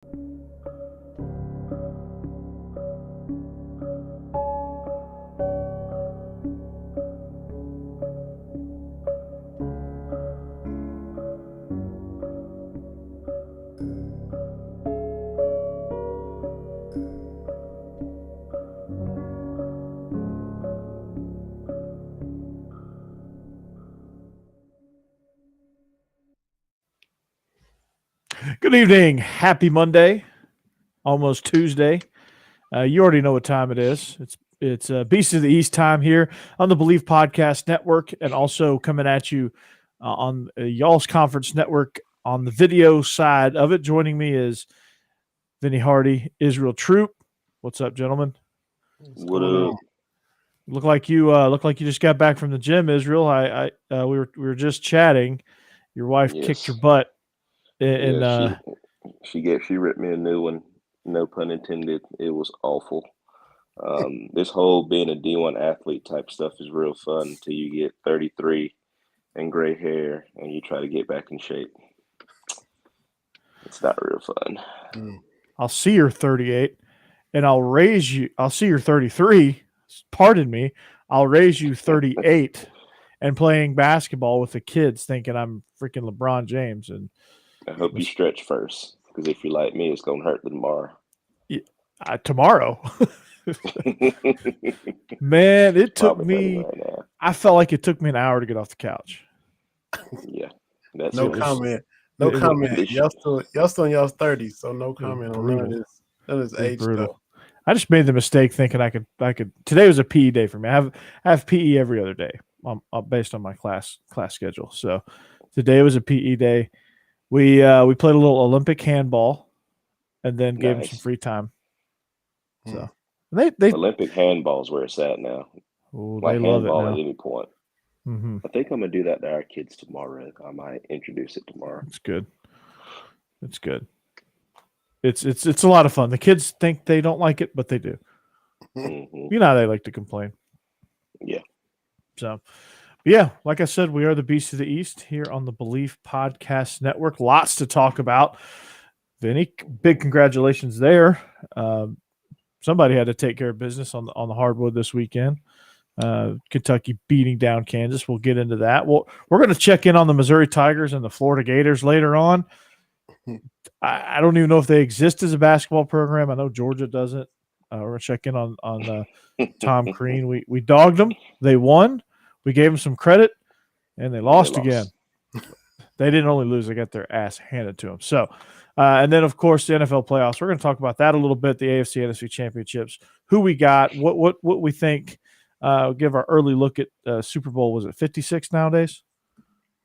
Good evening. Happy Monday, almost Tuesday. You already know what time it is. It's Beast of the East time here on the Bleav Podcast Network, and also coming at you on y'all's conference network on the video side of it. Joining me is Vinny Hardy, Israel Troupe. What's up, gentlemen? What up? Look like you just got back from the gym, Israel. We were just chatting. Your wife kicked your butt. And she ripped me a new one. No pun intended. It was awful. This whole being a D1 athlete type stuff is real fun until you get 33 and gray hair and you try to get back in shape. It's not real fun. I'll see you're 38 and I'll raise you. I'll see you're 33. Pardon me. I'll raise you 38 and playing basketball with the kids thinking I'm freaking LeBron James. And I hope you stretch first, because if you're like me, it's going to hurt tomorrow. Yeah, tomorrow. Man, it took me – I felt like it took me an hour to get off the couch. Yeah. No comment. No comment. Y'all still in y'all's 30s, so no comment on none of this age stuff. I just made the mistake thinking I could – today was a PE day for me. I have PE every other day based on my class schedule. So today was a PE day. We played a little Olympic handball, and then gave them some free time. So they Olympic handball is where it's at now. Ooh, like they love handball it now. At any point. Mm-hmm. I think I'm gonna do that to our kids tomorrow. I might introduce it tomorrow. It's good. It's good. It's a lot of fun. The kids think they don't like it, but they do. Mm-hmm. You know how they like to complain. Yeah. So. Yeah, like I said, we are the Beast of the East here on the Bleav Podcast Network. Lots to talk about. Vinny, big congratulations there. Somebody had to take care of business on the hardwood this weekend. Kentucky beating down Kansas. We'll get into that. We're going to check in on the Missouri Tigers and the Florida Gators later on. I don't even know if they exist as a basketball program. I know Georgia doesn't. We're going to check in on Tom Crean. We dogged them. They won. We gave them some credit, and they lost again. They didn't only lose; they got their ass handed to them. So, and then of course the NFL playoffs. We're going to talk about that a little bit. The AFC, NFC championships. Who we got? What we think? Give our early look at Super Bowl. Was it 56 nowadays?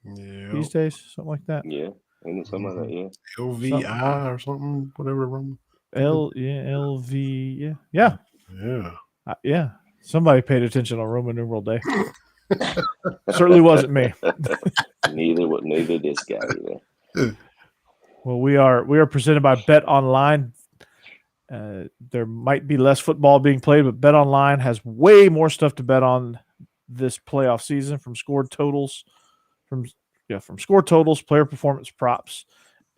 Yeah, these days, something like that. Yeah, and something like that. Yeah, LVI or something, whatever. LV. Yeah. Yeah. Somebody paid attention on Roman numeral day. Certainly wasn't me. neither this guy either. Well, we are presented by Betonline. There might be less football being played, but Betonline has way more stuff to bet on this playoff season, from score totals, player performance props,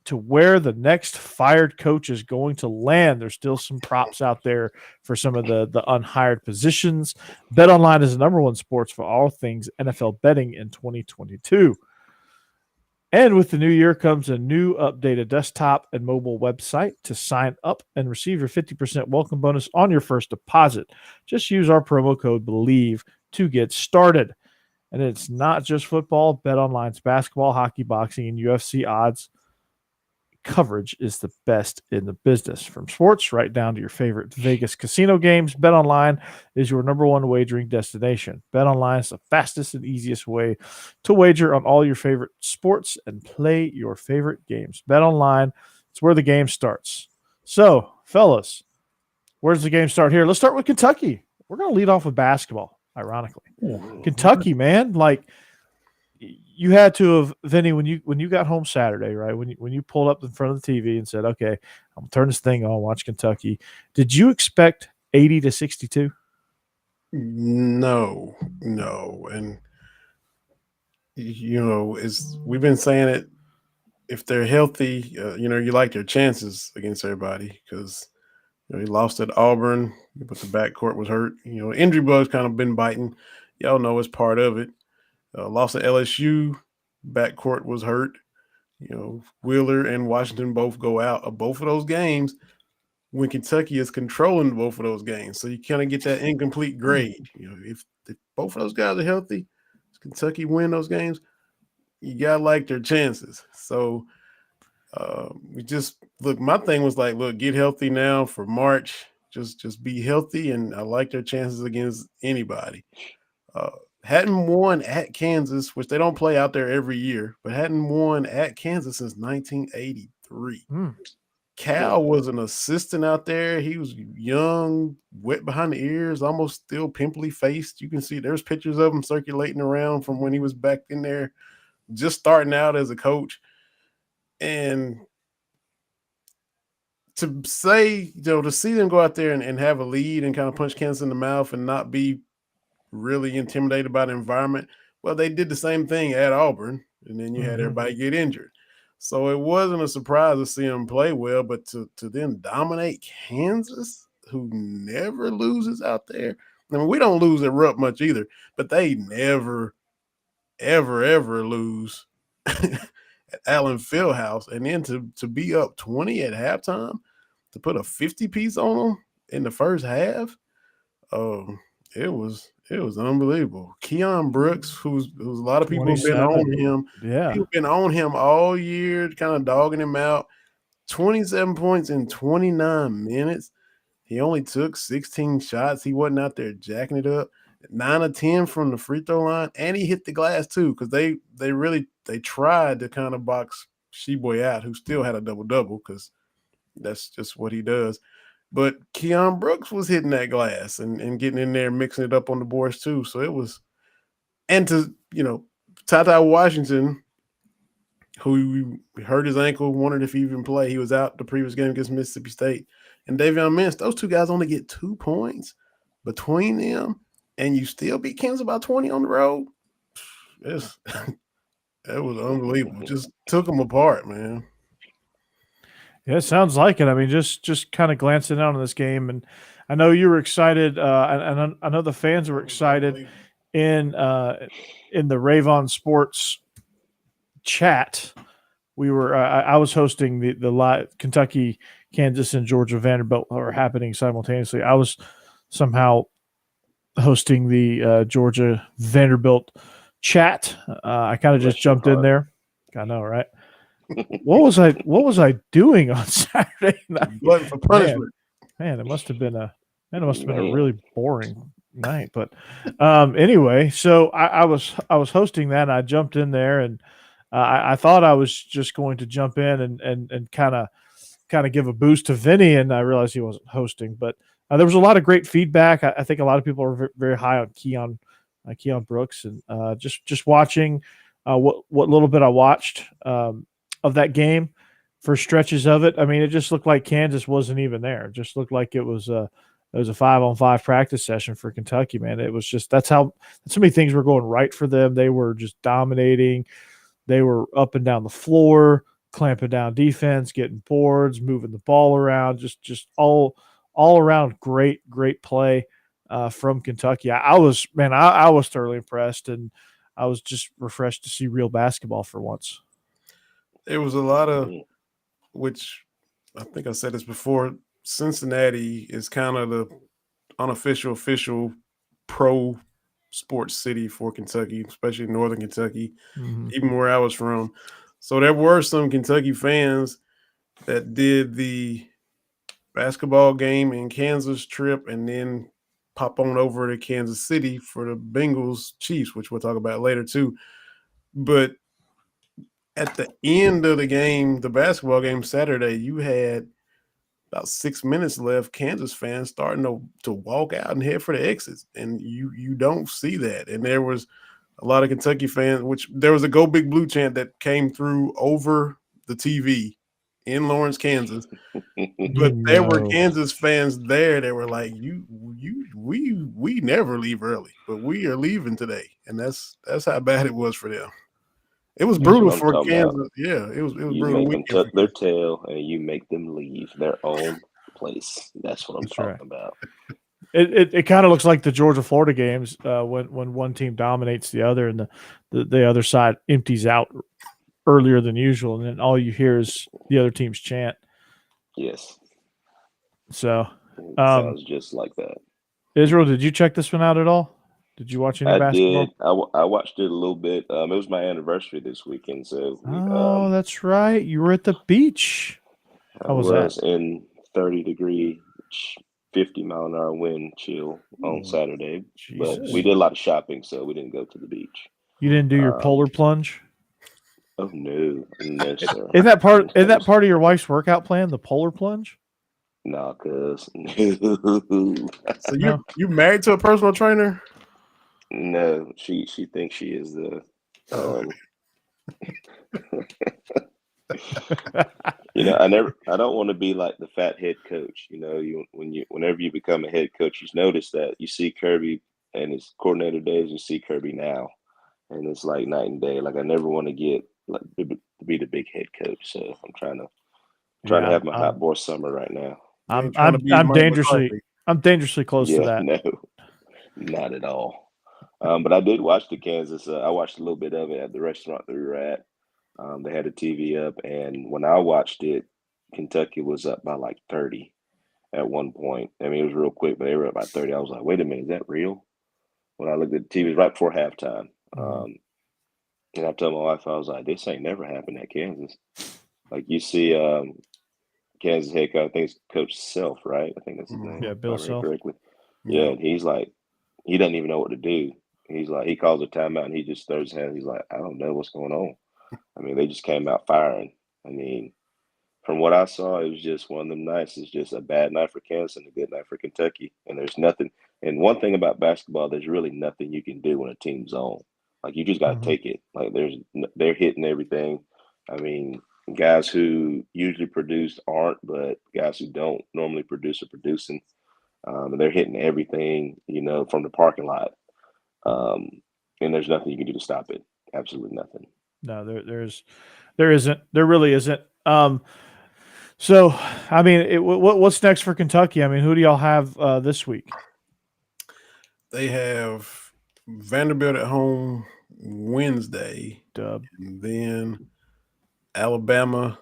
to where the next fired coach is going to land. There's still some props out there for some of the unhired positions. BetOnline is the number one sports for all things NFL betting in 2022. And with the new year comes a new updated desktop and mobile website to sign up and receive your 50% welcome bonus on your first deposit. Just use our promo code BLEAV to get started. And it's not just football. BetOnline's basketball, hockey, boxing, and UFC odds coverage is the best in the business. From sports right down to your favorite Vegas casino games, BetOnline is your number one wagering destination. BetOnline is the fastest and easiest way to wager on all your favorite sports and play your favorite games. BetOnline, it's where the game starts. So, fellas, where does the game start here? Let's start with Kentucky. We're going to lead off with basketball, ironically. Kentucky, man, like, you had to have, Vinny, when you got home Saturday, right? When you pulled up in front of the TV and said, "Okay, I'm gonna turn this thing on, watch Kentucky." Did you expect 80-62? No, and we've been saying it if they're healthy, you like their chances against everybody because he lost at Auburn, but the backcourt was hurt. Injury bug's kind of been biting. Y'all know it's part of it. Lost at LSU, backcourt was hurt. Wheeler and Washington both go out of both of those games when Kentucky is controlling both of those games. So you kind of get that incomplete grade. If both of those guys are healthy, Kentucky win those games, you got to like their chances. So we just look, my thing was like, look, get healthy now for March. Just be healthy, and I like their chances against anybody. Hadn't won at Kansas, which they don't play out there every year, but hadn't won at Kansas since 1983. Cal was an assistant out there. He was young, wet behind the ears, almost still pimply faced. You can see there's pictures of him circulating around from when he was back in there, just starting out as a coach. And to say, to see them go out there and have a lead and kind of punch Kansas in the mouth and not be really intimidated by the environment. Well, they did the same thing at Auburn, and then you had everybody get injured. So it wasn't a surprise to see them play well, but to then dominate Kansas, who never loses out there. I mean, we don't lose at Rupp much either, but they never, ever, ever lose at Allen Fieldhouse. And then to be up 20 at halftime, to put a 50-piece on them in the first half, it was unbelievable. Keon Brooks, who's a lot of people have been on him. Yeah. People been on him all year, kind of dogging him out. 27 points in 29 minutes. He only took 16 shots. He wasn't out there jacking it up. 9 of 10 from the free throw line, and he hit the glass too, because they tried to kind of box Sheboy out, who still had a double-double, because that's just what he does. But Keon Brooks was hitting that glass and getting in there, mixing it up on the boards too. So it was, and to, Ty Washington, who hurt his ankle, wondered if he even play. He was out the previous game against Mississippi State. And Davion Mintz, those two guys only get 2 points between them, and you still beat Kansas by 20 on the road. That was unbelievable. Just took them apart, man. Yeah, it sounds like it. I mean, just kind of glancing out on this game, and I know you were excited, and I know the fans were excited in the Rave Sports chat. We were I was hosting the live Kentucky, Kansas, and Georgia Vanderbilt are happening simultaneously. I was somehow hosting the Georgia Vanderbilt chat. I kind of just jumped in there. I know, right? What was I doing on Saturday night? For punishment. Man, it must have been a really boring night. But anyway, so I was hosting that, and I jumped in there, and I thought I was just going to jump in and kind of give a boost to Vinny, and I realized he wasn't hosting. But there was a lot of great feedback. I think a lot of people are very high on Keon Brooks, and just watching what little bit I watched of that game for stretches of it. I mean, it just looked like Kansas wasn't even there. It just looked like it was a 5-on-5 practice session for Kentucky, man. It was just, so many things were going right for them. They were just dominating. They were up and down the floor, clamping down defense, getting boards, moving the ball around, just all around great play from Kentucky. I was thoroughly impressed, and I was just refreshed to see real basketball for once. There was a lot of, which I think I said this before, Cincinnati is kind of the unofficial, official pro sports city for Kentucky, especially Northern Kentucky, even where I was from. So there were some Kentucky fans that did the basketball game in Kansas trip and then pop on over to Kansas City for the Bengals Chiefs, which we'll talk about later too. But at the end of the game, the basketball game Saturday, you had about 6 minutes left, Kansas fans starting to walk out and head for the exits. And you don't see that. And there was a lot of Kentucky fans, which there was a Go Big Blue chant that came through over the TV in Lawrence, Kansas. But there were Kansas fans there that were like, we never leave early, but we are leaving today. And that's how bad it was for them. It was That's brutal what I'm for talking Kansas. about. Yeah, it was You brutal make them weekend tuck for their Kansas. tail and you make them leave their own place. That's what I'm That's talking right. about. It kind of looks like the Georgia-Florida games when one team dominates the other and the other side empties out earlier than usual, and then all you hear is the other team's chant. Yes. So, It sounds just like that. Israel, did you check this one out at all? Did you watch any I basketball? did. I watched it a little bit. It was my anniversary this weekend, so Oh, that's right. You were at the beach. I How was was that? in 30-degree, 50-mile-an-hour wind chill on Saturday. But Jesus. we did a lot of shopping, so we didn't go to the beach. You didn't do your polar plunge? Oh no, sir. Isn't that part No, of your wife's workout plan, the polar plunge? no, cuz So No. you married to a personal trainer? no, she thinks she is the I don't want to be like the fat head coach. Whenever you become a head coach, you notice that you see Kirby and his coordinator days, you see Kirby now, and it's like night and day. Like I never want to get like to be the big head coach. So I'm trying to have my hot boy summer right now. I'm dangerously. dangerously close to that. No, not at all. But I did watch the Kansas. I watched a little bit of it at the restaurant that we were at. They had a TV up, and when I watched it, Kentucky was up by like 30 at one point. I mean, it was real quick, but they were up by 30. I was like, wait a minute, is that real? When I looked at the TV, it was right before halftime. And I told my wife, I was like, this ain't never happened at Kansas. Like you see Kansas head coach, I think it's Coach Self, right? I think that's his name. Yeah, Bill Self. Correctly. Yeah, and he's like, he doesn't even know what to do. He's like, he calls a timeout and he just throws his hands. He's like, I don't know what's going on. I mean, they just came out firing. I mean, from what I saw, it was just one of them nights. It's just a bad night for Kansas and a good night for Kentucky. And there's nothing. And one thing about basketball, there's really nothing you can do when a team's on. Like you just got to take it. Like they're hitting everything. I mean, guys who usually produce aren't, but guys who don't normally produce are producing. And they're hitting everything, from the parking lot. And there's nothing you can do to stop it. Absolutely nothing. No, there isn't. There really isn't. So, I mean, what's next for Kentucky? I mean, who do y'all have this week? They have Vanderbilt at home Wednesday. Dub. And then Alabama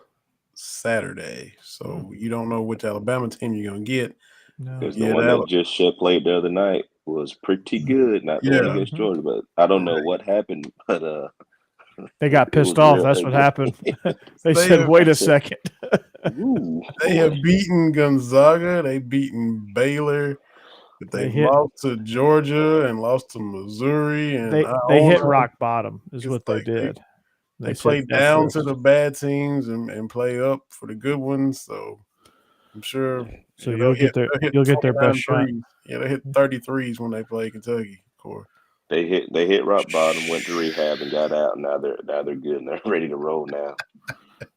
Saturday. So you don't know which Alabama team you're going to get. No. Because the one that just played the other night was pretty good. Not the one against Georgia, but I don't know what happened. But they got pissed off. That's what happened. They said, wait a second. They have beaten Gonzaga. They've beaten Baylor. But they lost to Georgia and lost to Missouri. And they hit rock bottom is what they did. They play down to the bad teams and play up for the good ones. So I'm sure. So you'll get their best shot. Yeah, they hit 33s when they play Kentucky. Core. They hit rock bottom, went to rehab, and got out. Now they're good and they're ready to roll now.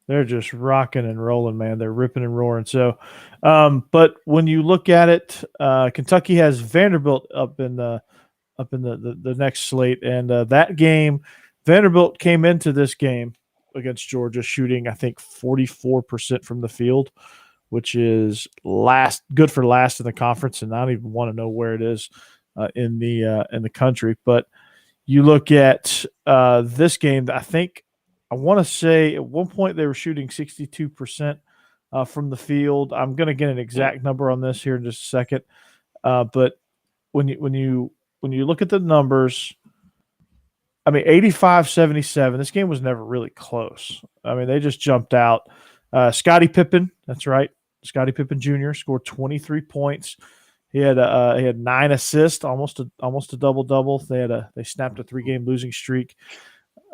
They're just rocking and rolling, man. They're ripping and roaring. So, but when you look at it, Kentucky has Vanderbilt up in the next slate, and that game, Vanderbilt came into this game against Georgia shooting, I think, 44% from the field, which is good for last in the conference, and I don't even want to know where it is in the country. But you look at this game, I want to say at one point they were shooting 62% from the field. I'm going to get an exact number on this here in just a second. But when you look at the numbers, I mean, 85-77, this game was never really close. I mean, they just jumped out. Scottie Pippen, that's right. Scottie Pippen Jr. scored 23 points. He had 9 assists, almost a double-double. They snapped a 3-game losing streak.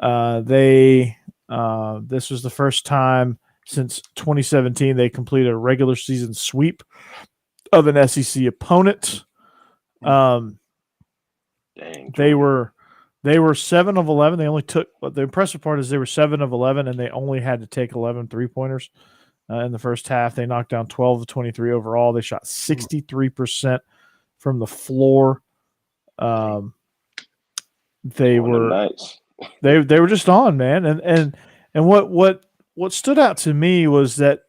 This was the first time since 2017 they completed a regular season sweep of an SEC opponent. They were 7 of 11. They only took, but the impressive part is they were 7 of 11, and they only had to take 11 3-pointers in the first half. They knocked down 12 of 23 overall. They shot 63% from the floor. They were They were just on, man. And what stood out to me was that,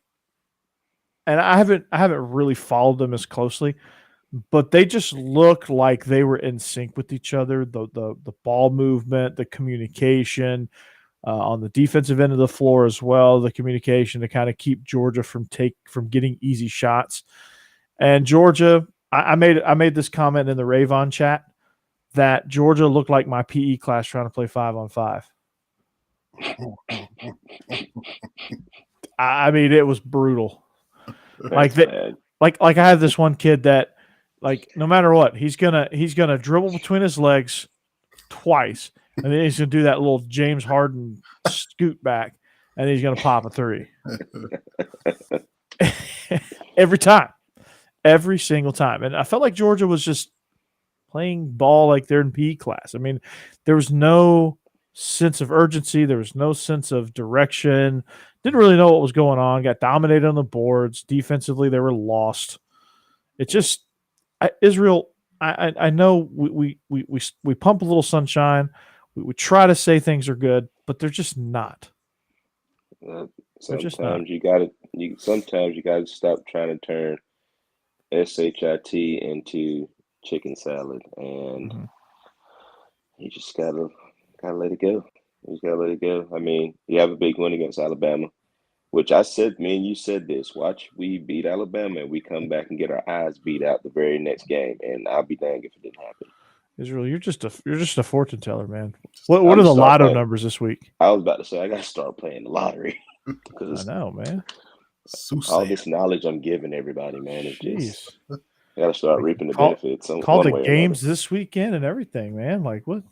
and I haven't really followed them as closely, but they just looked like they were in sync with each other. The ball movement, the communication on the defensive end of the floor as well, the communication to kind of keep Georgia from getting easy shots. And Georgia, I made this comment in the Ravon chat that Georgia looked like my PE class trying to play 5-on-5. I mean, it was brutal. Like that. Like I have this one kid that, like, no matter what, he's gonna dribble between his legs twice, and then he's gonna do that little James Harden scoot back, and he's gonna pop a three. Every single time. And I felt like Georgia was just playing ball like they're in PE class. I mean, there was no sense of urgency. There was no sense of direction. Didn't really know what was going on. Got dominated on the boards. Defensively, they were lost. It just Israel. I know we pump a little sunshine. We try to say things are good, but they're just not. Sometimes you gotta stop trying to turn SHIT into chicken salad, and you just gotta let it go. You just gotta let it go. I mean, you have a big win against Alabama, which I said, me and you said this. Watch, we beat Alabama, and we come back and get our eyes beat out the very next game, and I'll be dang if it didn't happen. Israel, you're just a fortune teller, man. What are the lotto numbers this week? I was about to say I gotta start playing the lottery. I know, man. All this knowledge I'm giving everybody, man, is just I gotta start reaping the benefits. Call the games this weekend and everything, man. Like what?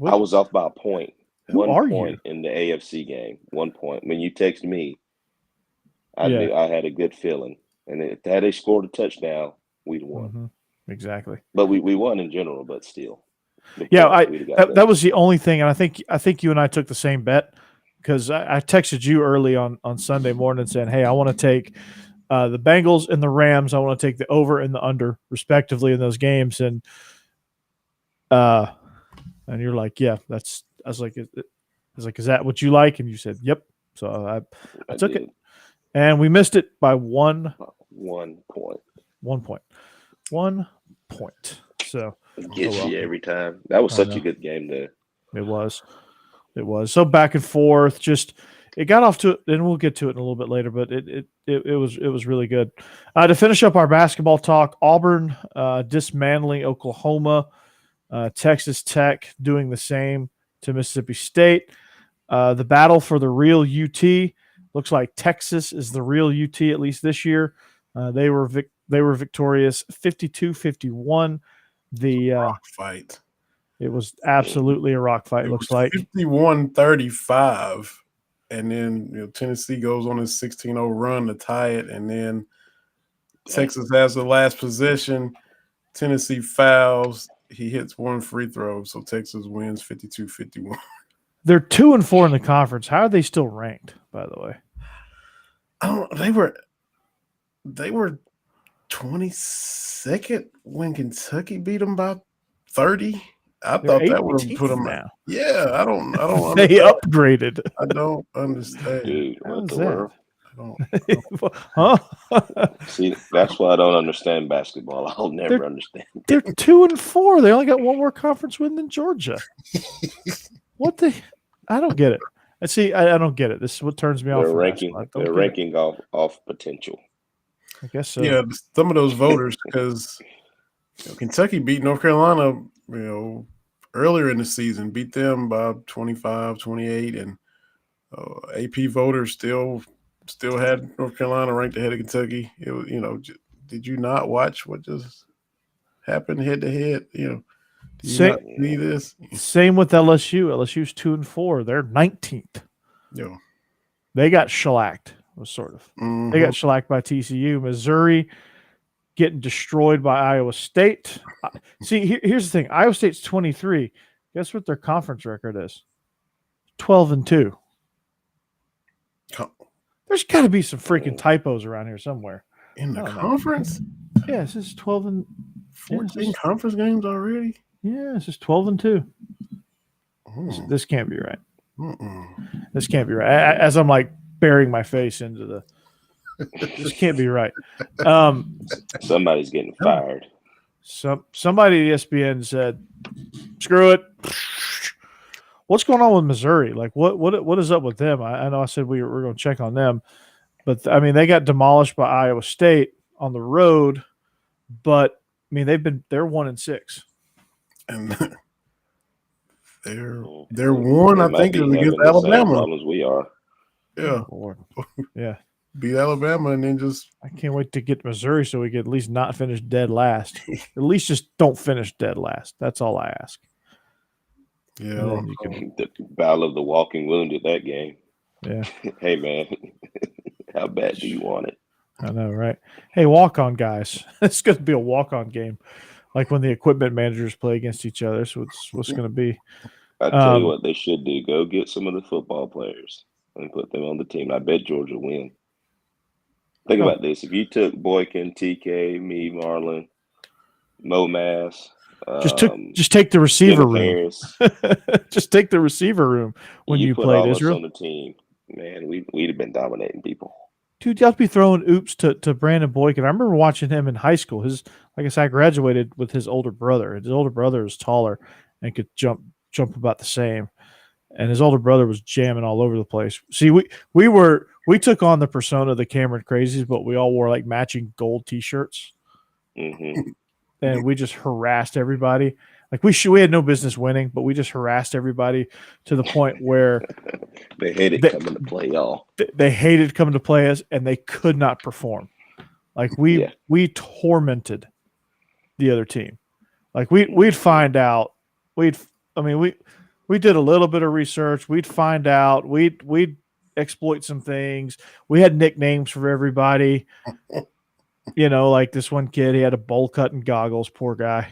I was off by a point. Who are you in the AFC game? 1 point. When you texted me, I knew I had a good feeling, and if they scored a touchdown, we'd won. Mm-hmm. Exactly. But we won in general, but still. Yeah, that was the only thing, and I think you and I took the same bet, because I texted you early on Sunday morning saying, hey, I want to take the Bengals and the Rams. I want to take the over and the under, respectively, in those games. And you're like, yeah, that's. I was like, is that what you like? And you said, yep. So I took it, and we missed it by 1 point. 1 point. 1 point. So it gets you every time. That was such a good game there. It was. So back and forth. Just it got off to, and we'll get to it in a little bit later. But it was really good. To finish up our basketball talk, Auburn dismantling Oklahoma, Texas Tech doing the same to Mississippi State. The battle for the real UT looks like Texas is the real UT, at least this year. They were victorious 52-51. The rock fight. It was absolutely a rock fight. It looks like 51-35, and then Tennessee goes on a 16-0 run to tie it, and then Texas has the last possession. Tennessee fouls. He hits one free throw, so Texas wins 52-51. They're 2-4 in the conference. How are they still ranked, by the way? They were 22nd when Kentucky beat them by 30. I thought that would have put them now. Yeah, I don't They upgraded. I don't understand. Dude, what the world? Huh? See, that's why I don't understand basketball. I'll never understand. They're 2-4. They only got one more conference win than Georgia. I don't get it. I don't get it. This is what turns me off. They're ranking off potential. I guess so. Yeah, some of those voters, because Kentucky beat North Carolina, earlier in the season, beat them by 25, 28, and AP voters still had North Carolina ranked ahead of Kentucky. It was, did you not watch what just happened head to head? Do you not see this? Same with LSU. LSU's 2-4. They're 19th. Yeah, they got shellacked. Sort of. Mm-hmm. They got shellacked by TCU. Missouri getting destroyed by Iowa State. See, here's the thing. Iowa State's 23. Guess what their conference record is? 12-2. There's got to be some freaking typos around here somewhere. In the conference? Yeah, this is 12-14 conference games already? Yeah, this is 12-2. This can't be right. Mm-mm. This can't be right. As I'm like burying my face into the. This can't be right. Somebody's getting fired. Somebody at ESPN said, "Screw it." What's going on with Missouri? Like, what is up with them? I know I said we were going to check on them, but I mean they got demolished by Iowa State on the road. But I mean they're 1-6, and they're one. I think it was against Alabama. Problems we are. Yeah, Lord. Yeah. Beat Alabama and then just. I can't wait to get Missouri so we can at least not finish dead last. At least just don't finish dead last. That's all I ask. Yeah, the battle of the walking wounded that game. Yeah. Hey man, how bad do you want it? I know, right? Hey, walk-on guys. It's going to be a walk-on game, like when the equipment managers play against each other. So it's what's going to be. I tell you what they should do: go get some of the football players and put them on the team. I bet Georgia win. Think about this: if you took Boykin, TK, me, Marlon, Momass, just take the receiver room. Harris, just take the receiver room when you put played all Israel us on the team. Man, we'd have been dominating people. Dude, y'all be throwing oops to Brandon Boykin. I remember watching him in high school. Like I said, I graduated with his older brother. His older brother was taller and could jump about the same. And his older brother was jamming all over the place. See, we took on the persona of the Cameron Crazies, but we all wore like matching gold T-shirts, and we just harassed everybody. Like we had no business winning, but we just harassed everybody to the point where they hated coming to play y'all. They hated coming to play us, and they could not perform. Like we tormented the other team. Like we'd find out. We did a little bit of research. We'd find out. We'd exploit some things. We had nicknames for everybody. You know, like this one kid, he had a bowl cut and goggles. Poor guy.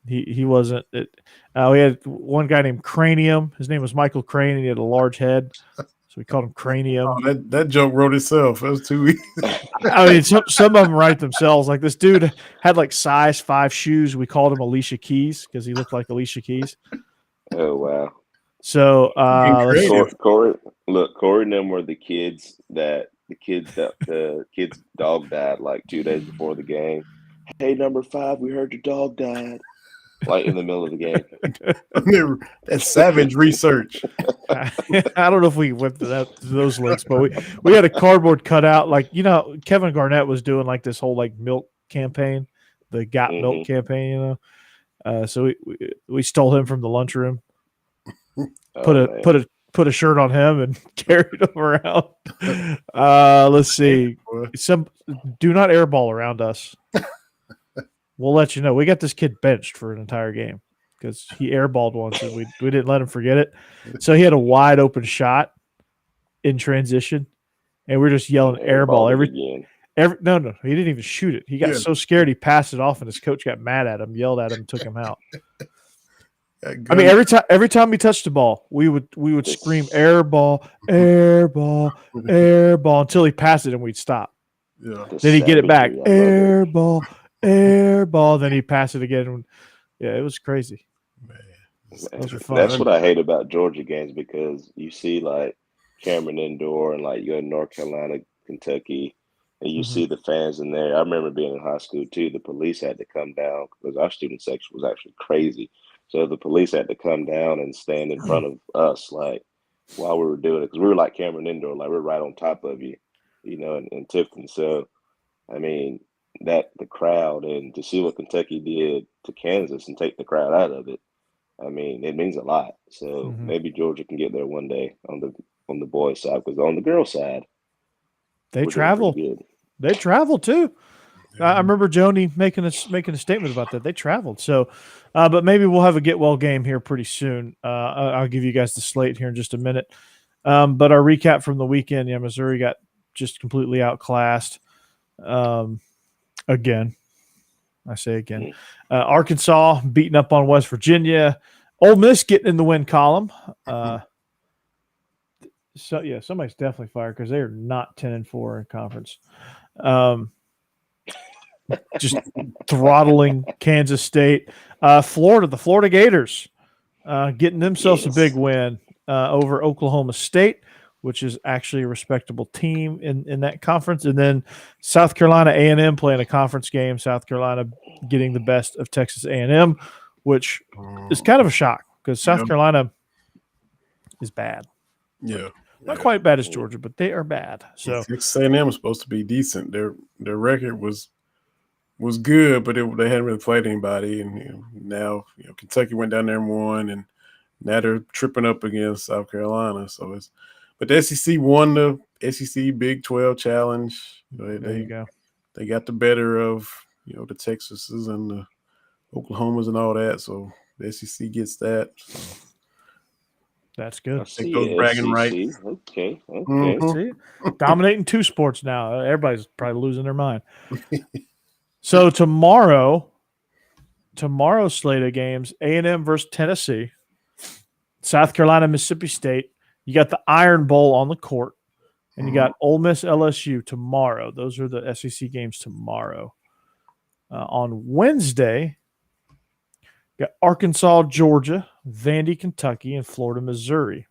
He wasn't. We had one guy named Cranium. His name was Michael Crane, and he had a large head, so we called him Cranium. Oh, that joke wrote itself. That was too easy. I mean, some of them write themselves. Like this dude had like size 5 shoes. We called him Alicia Keys because he looked like Alicia Keys. Oh wow! So Corey and them were the kid's dog died like 2 days before the game. Hey, number 5, we heard your dog died. Like in the middle of the game. That's savage research. I don't know if we went to those links, but we had a cardboard cutout. Like, you know, Kevin Garnett was doing like this whole like milk campaign, the Got Milk campaign, you know. So we stole him from the lunchroom, put a shirt on him and carried him around. Let's see. Do not airball around us. We'll let you know. We got this kid benched for an entire game because he airballed once and we didn't let him forget it. So he had a wide open shot in transition, and we're just yelling airball every. No, he didn't even shoot it. He got so scared he passed it off, and his coach got mad at him, yelled at him, and took him out. I mean, every time he touched the ball, we would scream airball, airball, airball until he passed it, and we'd stop. Yeah. Then he'd get it back, airball. Airball, then he passed it again. Yeah, it was crazy. Man, those are fun. That's what I hate about Georgia games because you see like Cameron Indoor and like you go to North Carolina, Kentucky, and you see the fans in there. I remember being in high school too. The police had to come down because our student section was actually crazy. So the police had to come down and stand in front of us like while we were doing it because we were like Cameron Indoor, like we're right on top of you, you know, in Tifton. So, I mean, that the crowd and to see what Kentucky did to Kansas and take the crowd out of it, I mean, it means a lot. So maybe Georgia can get there one day on the boys' side because on the girls' side, they travel. They travel too. I remember Joni making a statement about that. They traveled. So, but maybe we'll have a get well game here pretty soon. I'll give you guys the slate here in just a minute. But our recap from the weekend, Missouri got just completely outclassed. Again, I say again. Arkansas beating up on West Virginia. Ole Miss getting in the win column. Somebody's definitely fired because they are not 10-4 in conference. Just throttling Kansas State. The Florida Gators getting themselves Yes. a big win over Oklahoma State, which is actually a respectable team in that conference. And then South Carolina A&M playing a conference game. South Carolina getting the best of Texas A&M, which is kind of a shock because South Carolina is bad. Yeah. Not quite bad as Georgia, but they are bad. So Texas A&M was supposed to be decent. Their record was good, but they hadn't really played anybody. And now Kentucky went down there and won, and now they're tripping up against South Carolina. So but the SEC won the SEC Big 12 Challenge. there you go. They got the better of the Texases and the Oklahomas and all that. So the SEC gets that. So. That's good. I see those bragging SEC. rights. Okay. Mhm. See? Dominating two sports now. Everybody's probably losing their mind. So tomorrow's slate of games, A&M versus Tennessee, South Carolina, Mississippi State. You got the Iron Bowl on the court, and you got Ole Miss, LSU tomorrow. Those are the SEC games tomorrow. On Wednesday, you got Arkansas, Georgia, Vandy, Kentucky, and Florida, Missouri.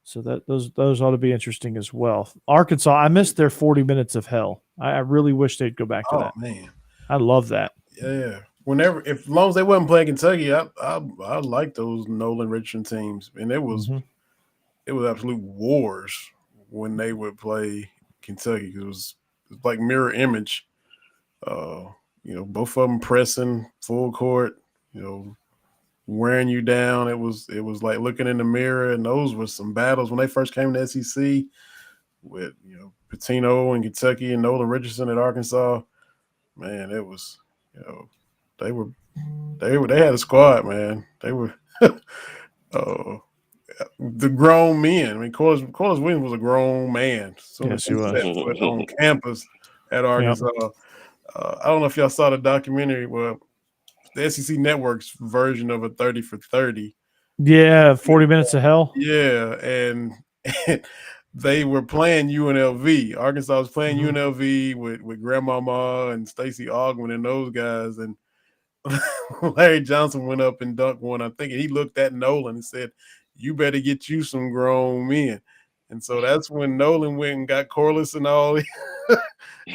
So those ought to be interesting as well. Arkansas, I missed their 40 minutes of hell. I really wish they'd go back to that. Man, I love that. Yeah. As long as they wasn't playing Kentucky, I like those Nolan Richardson teams, and it was absolute wars when they would play Kentucky. It was like mirror image. Both of them pressing full court. Wearing you down. It was like looking in the mirror, and those were some battles when they first came to SEC with Pitino in Kentucky and Nolan Richardson at Arkansas. Man, it was they had a squad, man. They were the grown men. I mean, Corliss Williams was a grown man. So yes, he was. Set foot on campus at Arkansas. Yep. I don't know if y'all saw the documentary. Well, the SEC Network's version of a 30 for 30. Yeah, 40 minutes of hell. Yeah, and they were playing UNLV. Arkansas was playing UNLV with Grandmama and Stacey Augmon and those guys. And Larry Johnson went up and dunked one, I think, and he looked at Nolan and said, "You better get you some grown men." And so that's when Nolan went and got Corliss and all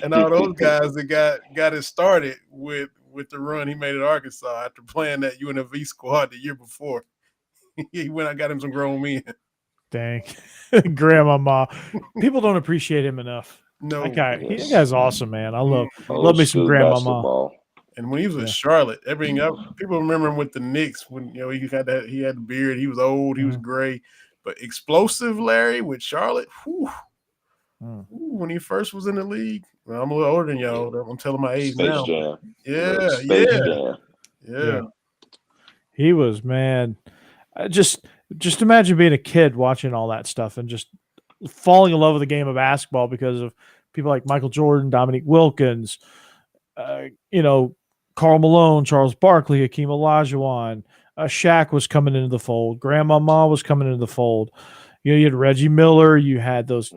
and all those guys that got it started with the run he made at Arkansas after playing that UNLV squad the year before. He went and got him some grown men. Dang. Grandmama. People don't appreciate him enough. No. That guy's awesome, man. I love me some Grandmama. Basketball. And when he was in Charlotte, people remember him with the Knicks when he had the beard, he was old, he was gray. But explosive Larry with Charlotte, when he first was in the league. Well, I'm a little older than y'all. I'm telling my age now. Jam. Yeah. He was, man. Just imagine being a kid watching all that stuff and just falling in love with the game of basketball because of people like Michael Jordan, Dominique Wilkins, Karl Malone, Charles Barkley, Hakeem Olajuwon. Shaq was coming into the fold. Grandmama was coming into the fold. You had Reggie Miller. You had those,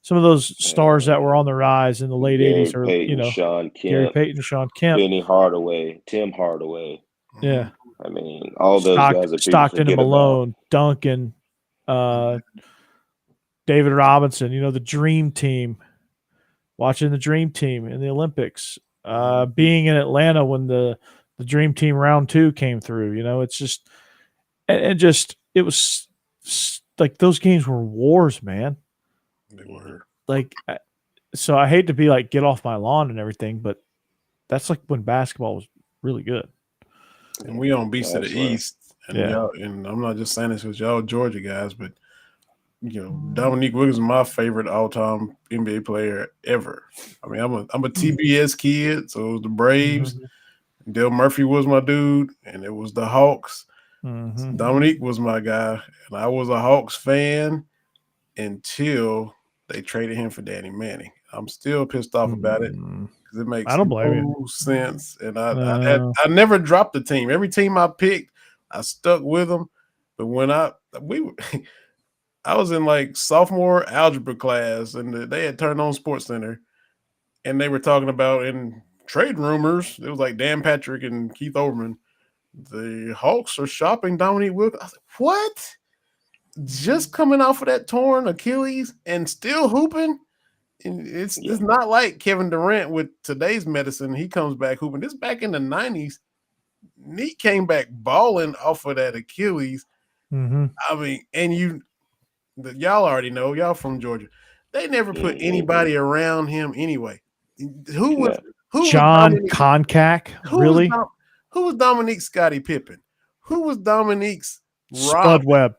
some of those stars that were on the rise in the late 80s. Or, Sean Kemp, Gary Payton, Sean Kemp. Vinny Hardaway, Tim Hardaway. Yeah. I mean, all those guys that Stockton and Malone, Duncan, David Robinson, the Dream Team. Watching the Dream Team in the Olympics. Being in Atlanta when the Dream Team round 2 came through, it's just, it was like those games were wars, man. They were. Like, so I hate to be like, get off my lawn and everything, but that's like when basketball was really good. And we on Beast of the East. And y'all, and I'm not just saying this because y'all Georgia guys, but Dominique Wilkins is my favorite all-time NBA player ever. I mean, I'm a TBS kid, so it was the Braves. Dale Murphy was my dude, and it was the Hawks. So Dominique was my guy, and I was a Hawks fan until they traded him for Danny Manning. I'm still pissed off about it because it makes no sense. And I never dropped the team. Every team I picked, I stuck with them. But when I was in like sophomore algebra class, and they had turned on SportsCenter, and they were talking about in trade rumors. It was like Dan Patrick and Keith Olbermann the Hawks are shopping Dominique Wilkins. I was like, what? Just coming off of that torn Achilles and still hooping? And it's not like Kevin Durant with today's medicine. He comes back hooping. This back in the 90s. Neat came back balling off of that Achilles. Mm-hmm. I mean, and y'all already know, y'all from Georgia. They never put anybody around him anyway. Who was John Concac? Really? Who was Dominique's Scottie Pippen? Who was Dominique's Spud Webb?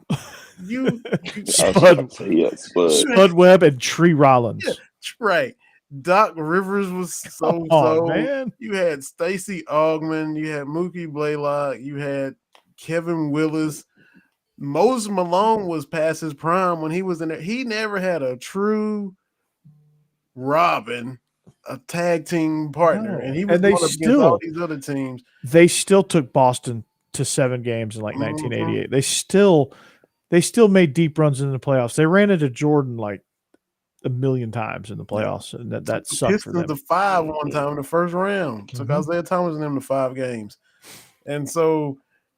Spud Webb and Tree Rollins. Yeah, right. Doc Rivers was so. Man. You had Stacey Augmon, you had Mookie Blaylock, you had Kevin Willis. Moses Malone was past his prime when he was in there. He never had a true Robin, a tag team partner, and he was going against all these other teams. They still took Boston to 7 games in like 1988. They still made deep runs in the playoffs. They ran into Jordan like a million times in the playoffs, and that sucked for them. The 5 one time in the first round. Took Isaiah Thomas and them to 5 games, and so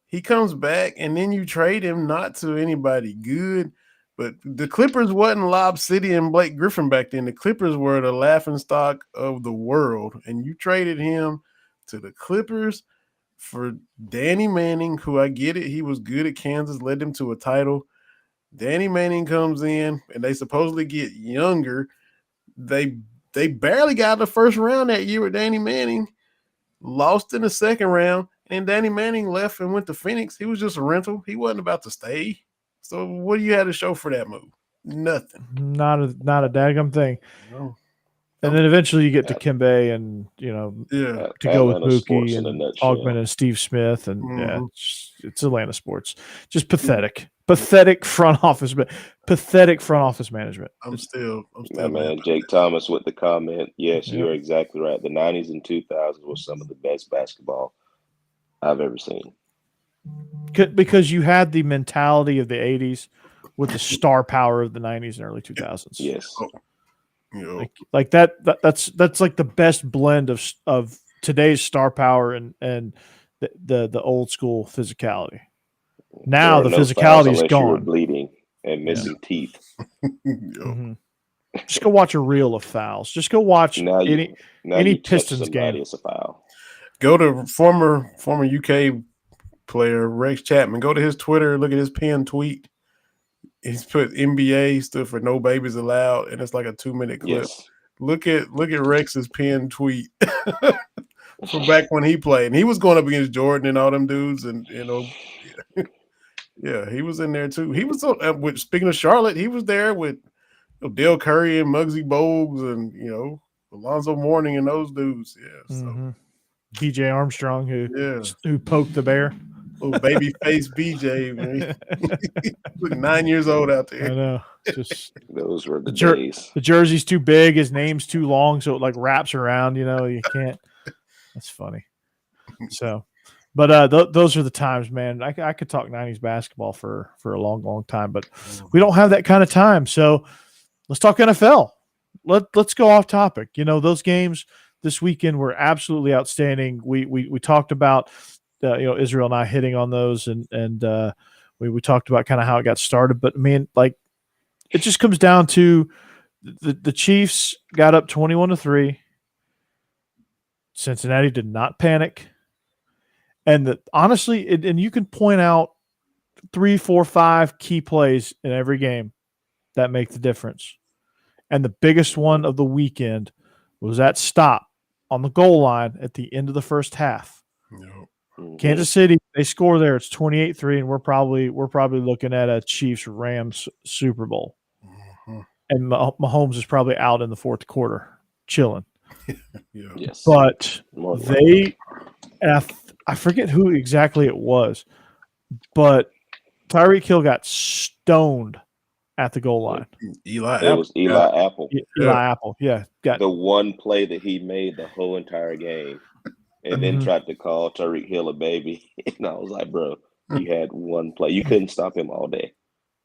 he comes back, and then you trade him not to anybody good. But the Clippers wasn't Lob City and Blake Griffin back then. The Clippers were the laughingstock of the world, and you traded him to the Clippers for Danny Manning, who I get it. He was good at Kansas, led them to a title. Danny Manning comes in, and they supposedly get younger. They barely got the first round that year with Danny Manning, lost in the second round, and Danny Manning left and went to Phoenix. He was just a rental. He wasn't about to stay. So what do you have to show for that move? Nothing. Not a daggum thing. No. And then eventually you get to Kimbe and, to go with Mookie and Augmon and Steve Smith. And it's Atlanta sports. Just pathetic. Pathetic front office management. I'm still man. Jake Thomas with the comment. Yes, you're exactly right. The 90s and 2000s were some of the best basketball I've ever seen. Because you had the mentality of the 80s with the star power of the 90s and early 2000s. Yes. Like that's like the best blend of today's star power and the old school physicality. Now the physicality is gone. You were bleeding and missing teeth. Just go watch a reel of fouls. Just go watch any Pistons game. It's a foul. Go to former UK player Rex Chapman. Go to his Twitter. Look at his pinned tweet. He's put NBA stood for No Babies Allowed, and it's like a 2-minute clip. Yes. Look at Rex's pinned tweet from back when he played, and he was going up against Jordan and all them dudes, and yeah, he was in there too. He was with, speaking of Charlotte, he was there with Dale Curry and Muggsy Bogues and Alonzo Mourning and those dudes. Yeah, so. BJ Armstrong who poked the bear. Little baby face BJ, man. Look 9 years old out there. I know. Just those were the days. The jersey's too big, his name's too long, so it like wraps around. You can't. That's funny. So, but those are the times, man. I could talk 90s basketball for a long, long time, but we don't have that kind of time. So let's talk NFL. Let's go off topic. Those games this weekend were absolutely outstanding. We talked about Israel and I hitting on those, and we talked about kind of how it got started. But I mean, like, it just comes down to the Chiefs got up 21-3. Cincinnati did not panic, and honestly, and you can point out 3, 4, 5 key plays in every game that make the difference. And the biggest one of the weekend was that stop on the goal line at the end of the first half. Kansas City, they score there. It's 28-3, and we're probably looking at a Chiefs-Rams Super Bowl. And Mahomes is probably out in the fourth quarter, chilling. Yes. But I forget who exactly it was, but Tyreek Hill got stoned at the goal line. Eli Apple. Eli Apple, yeah. Got the one play that he made the whole entire game. And then tried to call Tyreek Hill a baby. And I was like, bro, you had one play. You couldn't stop him all day.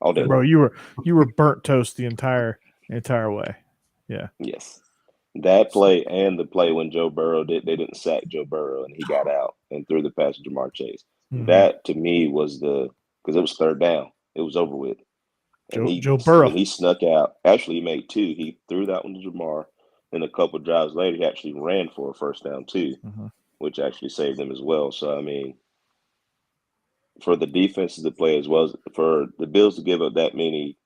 Bro, you were burnt toast the entire way. Yeah. Yes. That play and the play when Joe Burrow they didn't sack Joe Burrow and he got out and threw the pass to Jamar Chase. That to me was because it was third down. It was over with. And Joe Burrow. He snuck out. Actually, he made two. He threw that one to Jamar. Then a couple of drives later, he actually ran for a first down too, which actually saved them as well. So, I mean, for the defenses to play as well as for the Bills to give up that many,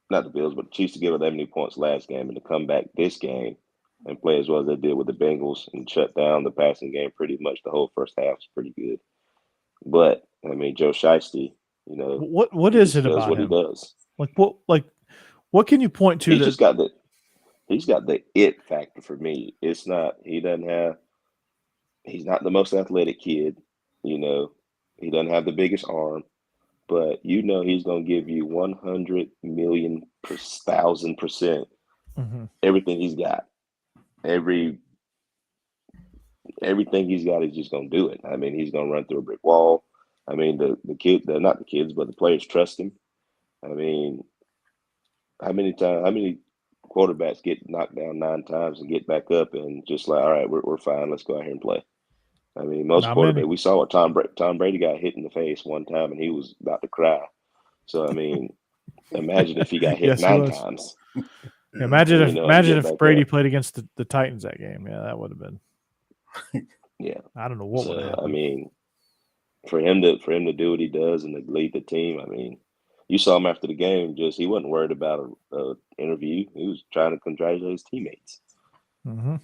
not the Bills, but the Chiefs to give up that many points last game and to come back this game and play as well as they did with the Bengals and shut down the passing game pretty much the whole first half is pretty good. But, I mean, Joe Shiesty, you know. What is it about what him? He does. What can you point to? He's got the it factor for me. It's not, he's not the most athletic kid, you know. He doesn't have the biggest arm, but you know he's going to give you 100 million per 1,000% everything he's got. Everything he's got, he's just going to do it. I mean, he's going to run through a brick wall. I mean, the not the kids, but the players trust him. I mean, how many quarterbacks get knocked down 9 times and get back up and just like, all right, we're fine. Let's go out here and play. I mean, most quarterbacks, we saw what Tom Brady got hit in the face one time and he was about to cry. So, I mean, imagine if he got hit 9 times. Yeah, imagine if Brady played against the Titans that game. Yeah, that would have been. Yeah, I don't know what would happen. I mean, for him to do what he does and to lead the team, I mean, you saw him after the game. He wasn't worried about an interview. He was trying to congratulate his teammates. Mm-hmm.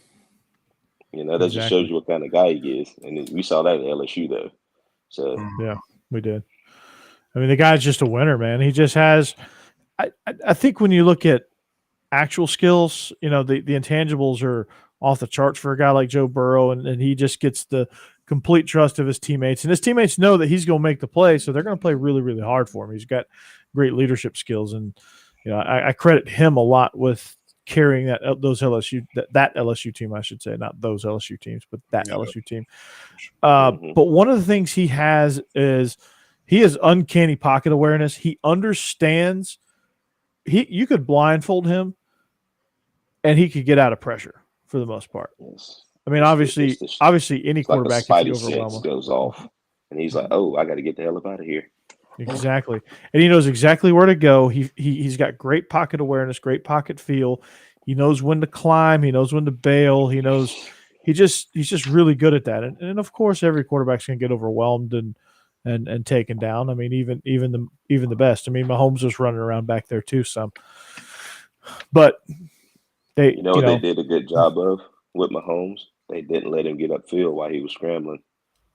You know, that just shows you what kind of guy he is. And we saw that at LSU, though. So yeah, we did. I mean, the guy's just a winner, man. He just has. I think when you look at actual skills, you know, the intangibles are off the charts for a guy like Joe Burrow, and he just gets the complete trust of his teammates. And his teammates know that he's going to make the play, so they're going to play really, really hard for him. He's got great leadership skills, and you know, I credit him a lot with carrying that LSU team, I should say, not those LSU teams, but that LSU team. But one of the things he has is he has uncanny pocket awareness. He understands. You could blindfold him, and he could get out of pressure for the most part. Yes. I mean, obviously, any quarterback like the Spidey sense goes off, and he's like, "Oh, I got to get the hell up out of here." Exactly, and he knows exactly where to go. He's got great pocket awareness, great pocket feel. He knows when to climb. He knows when to bail. He knows he's just really good at that. And of course, every quarterback's going to get overwhelmed and taken down. I mean, even the best. I mean, Mahomes was running around back there too some. But they did a good job of with Mahomes. They didn't let him get upfield while he was scrambling.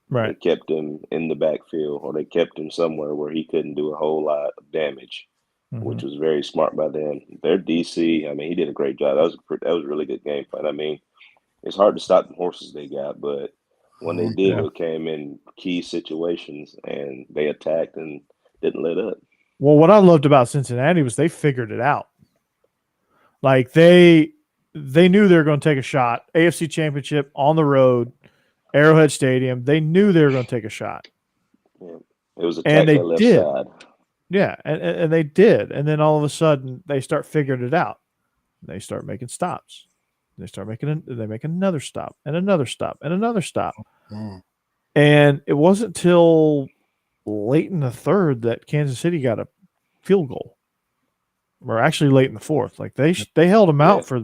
Right. They kept him in the backfield, or they kept him somewhere where he couldn't do a whole lot of damage, which was very smart by them. Their DC, I mean, he did a great job. That was a really good game plan. I mean, it's hard to stop the horses they got, but when they did, it came in key situations, and they attacked and didn't let up. Well, what I loved about Cincinnati was they figured it out. Like they knew they were going to take a shot. AFC Championship on the road, Arrowhead Stadium. They knew they were going to take a shot. Yeah. It was attack that left side. Yeah, and they did. And then all of a sudden, they start figuring it out. They start making stops. They make another stop and another stop and another stop. And it wasn't till late in the third that Kansas City got a field goal, or actually late in the fourth. Like they held them out for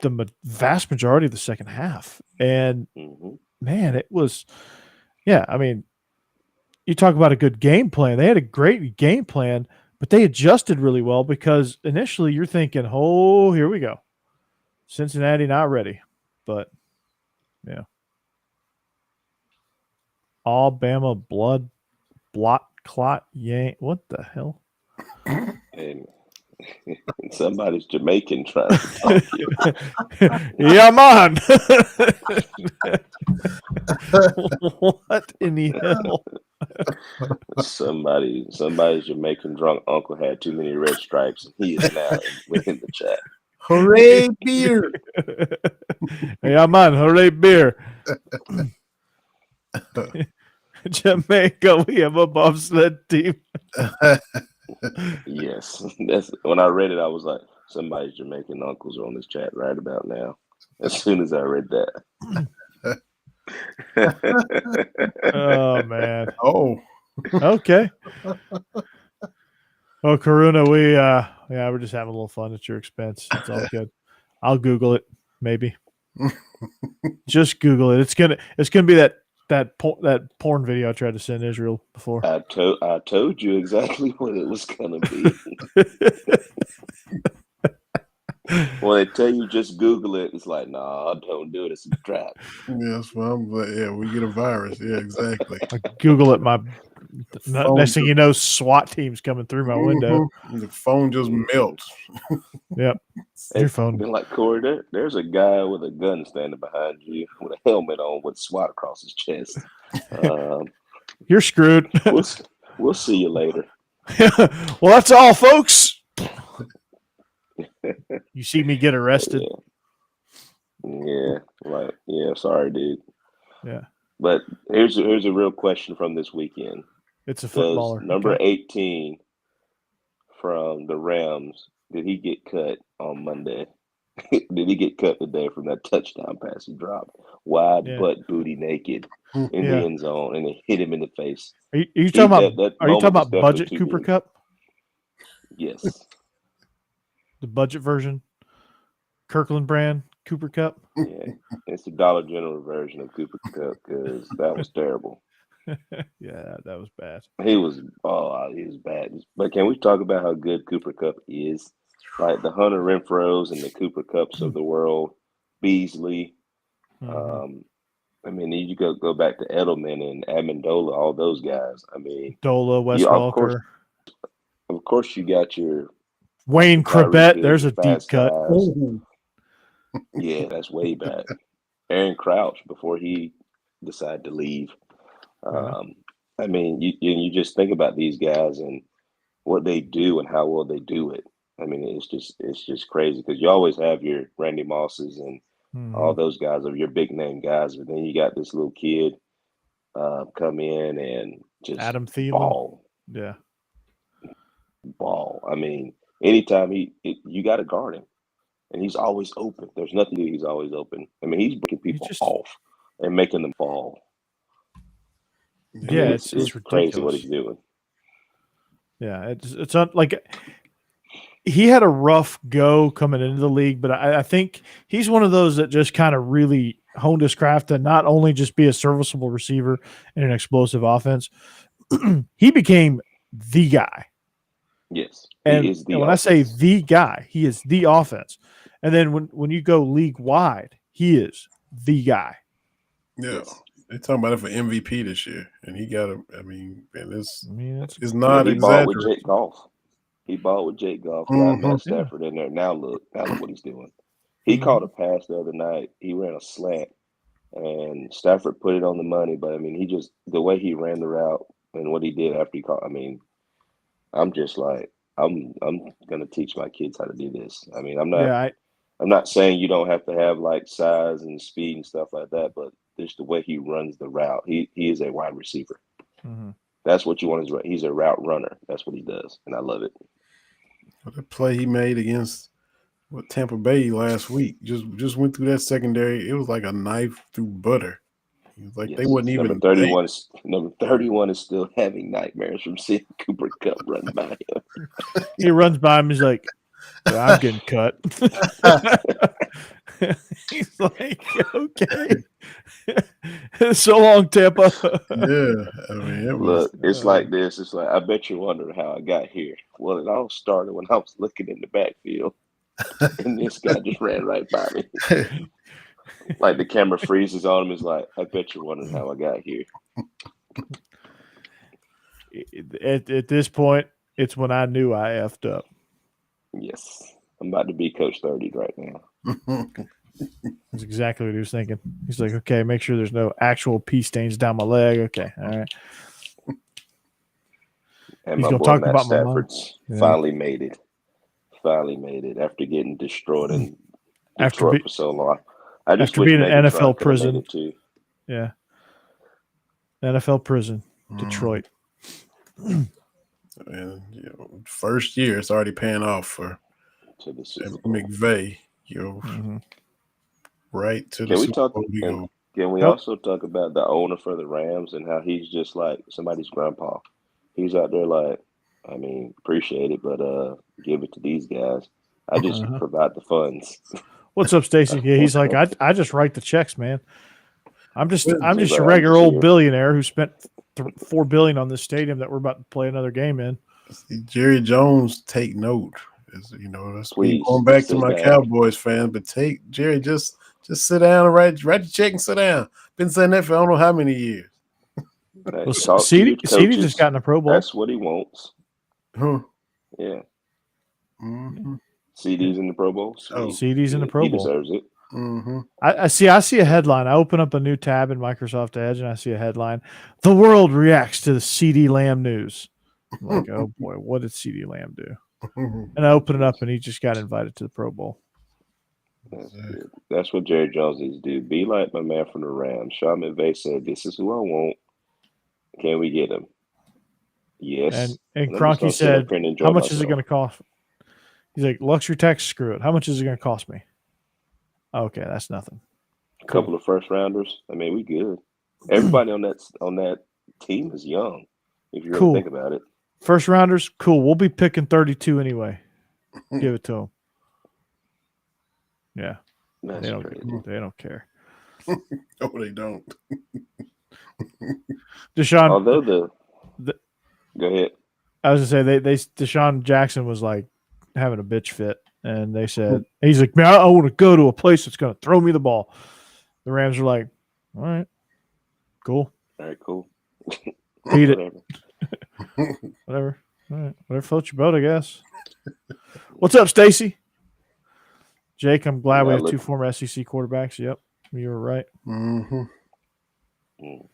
the vast majority of the second half. And man, it was, I mean, you talk about a good game plan. They had a great game plan, but they adjusted really well because initially you're thinking, oh, here we go. Cincinnati not ready. But, yeah. Alabama blood blot clot yank. What the hell? And somebody's Jamaican trying to talk to you. Yeah, man. What in the hell? Somebody's Jamaican drunk uncle had too many red stripes, and he is now in the chat. Hooray, beer! Yeah, man, hooray, beer. Jamaica, we have a bobsled team. Yes, that's when I read it. I was like, somebody's Jamaican uncles are on this chat right about now. As soon as I read that, Oh man. Oh, Okay. Well, Karuna, we're just having a little fun at your expense. It's all good. I'll Google it, maybe. Just Google it. It's gonna be that porn video I tried to send Israel before. I told you exactly what it was gonna be. When they tell you just Google it, it's like, nah, don't do it. It's a trap. yes, well, but yeah, we get a virus. Yeah, exactly. I Google it. Next thing just- you know, SWAT team's coming through my window. Mhm. The phone just melts. Yep. Your phone. Been like, Corey, there's a guy with a gun standing behind you with a helmet on with SWAT across his chest. You're screwed. We'll see you later. Well, that's all, folks. You see me get arrested. Yeah. Sorry, dude. Yeah. But here's a real question from this weekend. It's a footballer. Number 18 from the Rams, did he get cut on Monday? Did he get cut today from that touchdown pass he dropped? Wide butt, booty naked in the end zone, and it hit him in the face. Are you talking about? Are you talking about definitely budget too Cooper big. Cup? Yes. The budget version, Kirkland brand Cooper Cup. Yeah, it's the Dollar General version of Cooper Cup because that was terrible. Yeah, that was bad. He was bad. But can we talk about how good Cooper Cup is? Like the Hunter Renfrows and the Cooper Cups of the world, Beasley. Mm-hmm. I mean, you go back to Edelman and Amendola, all those guys. I mean, Dola, Wes Welker. Of course, you got your Wayne Krebet. There's a deep cut. Yeah, that's way back. Aaron Crouch before he decided to leave. I mean, you just think about these guys and what they do and how well they do it. I mean, it's just crazy because you always have your Randy Mosses and all those guys are your big name guys, but then you got this little kid come in and just Adam Thielen. ball. Yeah, ball. I mean, anytime you got to guard him, and he's always open. There's nothing to do. He's always open. I mean, he's breaking people off and making them fall. Yeah, it's ridiculous. Crazy what he's doing. Yeah, it's not like he had a rough go coming into the league, but I think he's one of those that just kind of really honed his craft to not only just be a serviceable receiver in an explosive offense, he became the guy. Yes, and when I say the guy, he is the offense. And then when you go league wide, he is the guy. Yeah. Yes. They're talking about it for MVP this year, and he got it's He not exaggerated. balled with Jake Goff. He balled with Jake Goff. Got Matt Stafford in there. Now look what he's doing. He caught a pass the other night. He ran a slant, and Stafford put it on the money. But I mean, the way he ran the route and what he did after he caught. I mean, I'm just like I'm gonna teach my kids how to do this. I mean, I'm not saying you don't have to have like size and speed and stuff like that, but just the way he runs the route, he is a wide receiver. Mm-hmm. That's what you want. He's a route runner. That's what he does, and I love it. The play he made against Tampa Bay last week just went through that secondary. It was like a knife through butter. It was like they wasn't even. Number 31 is still having nightmares from seeing Cooper Cup run by him. He runs by him. He's like, I'm getting cut. He's like, okay. So long, Tampa. Yeah. I mean, it's like this. It's like, I bet you're wondering how I got here. Well, it all started when I was looking in the backfield, and this guy just ran right by me. Like the camera freezes on him. It's like, I bet you're wondering how I got here. At this point, it's when I knew I effed up. Yes. I'm about to be Coach 30 right now. That's exactly what he was thinking. He's like, okay, make sure there's no actual pee stains down my leg. Okay, all right. And he's my going to boy talk Matt about Stafford's finally made it. Finally made it after getting destroyed in Detroit for so long. I just after being in NFL prison. Too. Yeah. NFL prison, Detroit. And first year, it's already paying off for McVay. Right to the Super Bowl. Can we also talk about the owner for the Rams and how he's just like somebody's grandpa? He's out there like, I mean, appreciate it, but give it to these guys. I just provide the funds. What's up, Stacy? Yeah, he's like, I just write the checks, man. I'm just a like, regular old billionaire who spent $4 billion on this stadium that we're about to play another game in. See, Jerry Jones, take note. That's Please, going back to my down. Cowboys fan, but take Jerry, just sit down and write your check and sit down. Been saying that for I don't know how many years. Well, CD just got in the Pro Bowl. That's what he wants. Huh? Yeah. Mm-hmm. CD's in the Pro Bowl. CD's in the Pro Bowl. He deserves it. Mm-hmm. I see a headline. I open up a new tab in Microsoft Edge and I see a headline. The world reacts to the CD Lamb news. I'm like, oh boy, what did CD Lamb do? And I open it up and he just got invited to the Pro Bowl. That's what Jerry Jones needs to do. Be like my man from the Rams. Sean McVay said, "This is who I want. Can we get him?" Yes. And Kroenke said, "How much is it going to cost?" He's like, "Luxury tax, screw it. How much is it going to cost me?" Okay, that's nothing. A couple of first rounders. I mean, we good. Everybody on that team is young. If you really think about it. First rounders, cool. We'll be picking 32 anyway. Give it to them. Yeah. They don't care. No, they don't. Deshaun. Although go ahead. I was gonna say Deshaun Jackson was like having a bitch fit, and they said he's like, man, I want to go to a place that's gonna throw me the ball. The Rams are like, all right, cool. All right, cool. Beat it. Whatever. All right. Whatever floats your boat, I guess. What's up, Stacy? Jake, I'm glad we have two former SEC quarterbacks. Yep, you were right. Mm-hmm.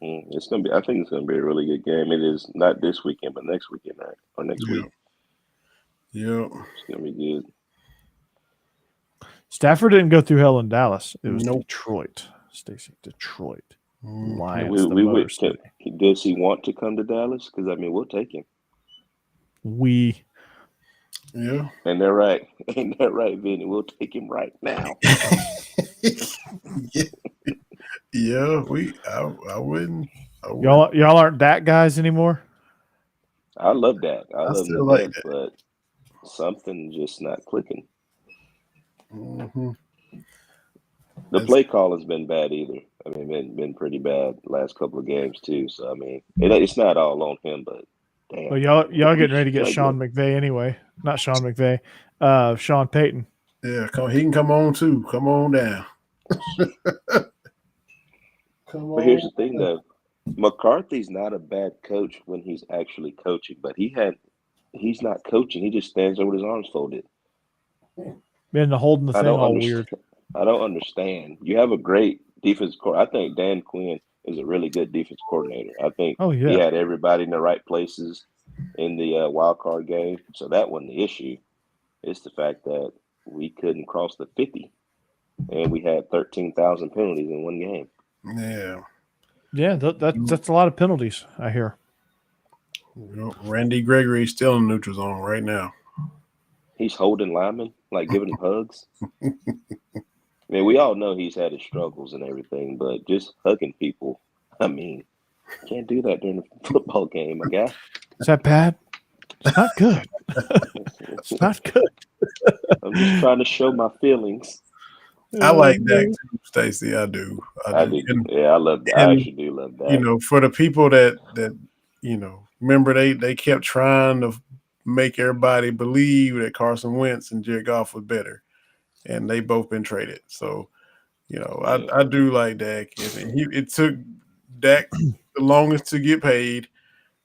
It's gonna be. I think it's gonna be a really good game. It is not this weekend, but next weekend, right? Or next week. Yeah, it's gonna be good. Stafford didn't go through hell in Dallas. It was Detroit, Stacy. Detroit. Lions. Does he want to come to Dallas? Because I mean, we'll take him. Yeah. And they're right. Ain't that right, Vinny? We'll take him right now. Yeah, I wouldn't. Y'all aren't that guys anymore? I love that. I love still like that. But something just not clicking. Mm-hmm. The play call has been bad either. I mean, been pretty bad the last couple of games too. So I mean, it's not all on him, but damn. Well, y'all getting ready to get Sean McVay anyway. Not Sean McVay. Sean Payton. Yeah, he can come on too. Come on down. But here's the thing, though. McCarthy's not a bad coach when he's actually coaching, but he's not coaching. He just stands there with his arms folded. Been holding the thing all weird. I don't understand. You have a great defense coordinator. I think Dan Quinn is a really good defense coordinator. I think he had everybody in the right places in the wild card game. So that wasn't the issue. It's the fact that we couldn't cross the 50, and we had 13,000 penalties in one game. Yeah, that's a lot of penalties, I hear. Randy Gregory's still in the neutral zone right now. He's holding linemen, like giving them hugs. I mean, we all know he's had his struggles and everything, but just hugging people, I mean, you can't do that during a football game, my guy. Is that bad? It's not good. It's not good. I'm just trying to show my feelings. I like Dak too, Stacy. I do. I do. I love that. I actually do love that. For the people that remember they kept trying to make everybody believe that Carson Wentz and Jared Goff was better, and they both been traded. So, I do like Dak. It took Dak the longest to get paid,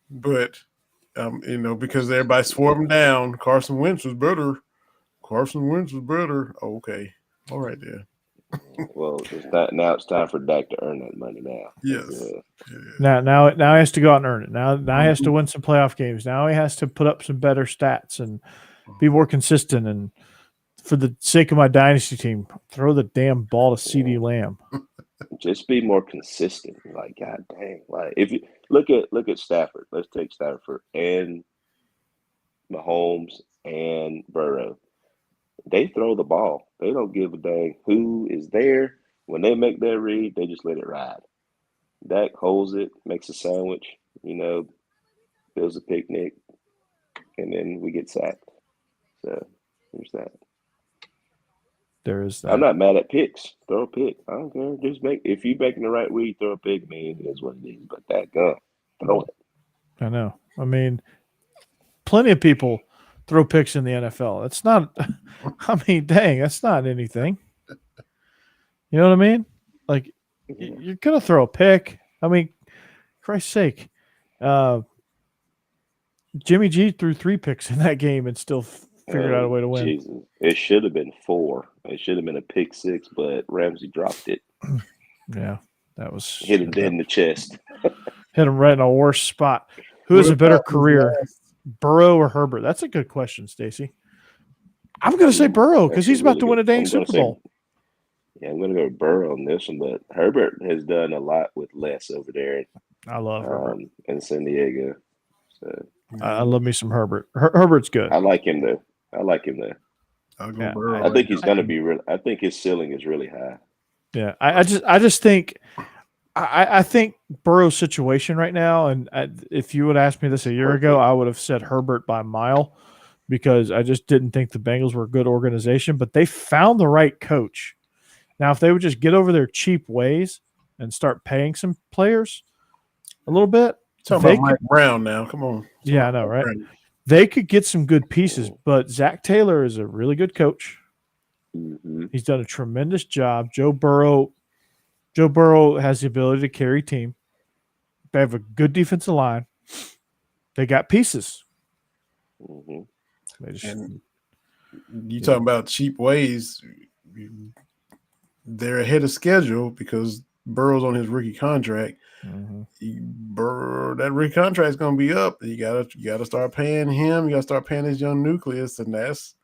but because everybody swore him down. Carson Wentz was better. Oh, okay. All right, then. Well, now it's time for Dak to earn that money now. Yes. Now he has to go out and earn it. Now he has to win some playoff games. Now he has to put up some better stats and be more consistent. And for the sake of my dynasty team, throw the damn ball to CD Lamb. Just be more consistent. Like, God dang. Like, if you look at Stafford, let's take Stafford and Mahomes and Burrow. They throw the ball. They don't give a dang who is there. When they make their read, they just let it ride. Dak holds it, makes a sandwich, builds a picnic, and then we get sacked. So there's that. There is that. I'm not mad at picks. Throw a pick. I don't care. Just if you're making the right read, throw a pick. I mean, it is what it is. But that gun, throw it. I know. I mean, plenty of people throw picks in the NFL. It's not. I mean, dang, that's not anything. You know what I mean? Like, you're gonna throw a pick. I mean, Christ's sake, Jimmy G threw 3 picks in that game and still figured out a way to win. Jesus. It should have been 4. It should have been a pick 6, but Ramsey dropped it. Yeah, that was Hit him dead in the chest. Hit him right in a worse spot. Who has a better career, Burrow or Herbert? That's a good question, Stacy. I'm going to say Burrow because he's about to win a dang Super Bowl. Yeah, I'm going to go Burrow on this one, but Herbert has done a lot with less over there. I love Herbert in San Diego. So I love me some Herbert. Herbert's good. I like him though. I'll go Burrow. I think he's going to be real. I think his ceiling is really high. Yeah, I just think I think Burrow's situation right now, and if you would ask me this a year ago, I would have said Herbert by a mile because I just didn't think the Bengals were a good organization, but they found the right coach. Now, if they would just get over their cheap ways and start paying some players a little bit. Talking about Mike Brown now. Come on. Yeah, I know, right? They could get some good pieces, but Zach Taylor is a really good coach. Mm-hmm. He's done a tremendous job. Joe Burrow has the ability to carry a team. They have a good defensive line. They got pieces. Mm-hmm. And you talking about cheap ways. They're ahead of schedule because Burrow's on his rookie contract. Mm-hmm. That rookie contract is going to be up. You gotta start paying him. You got to start paying his young nucleus, and that's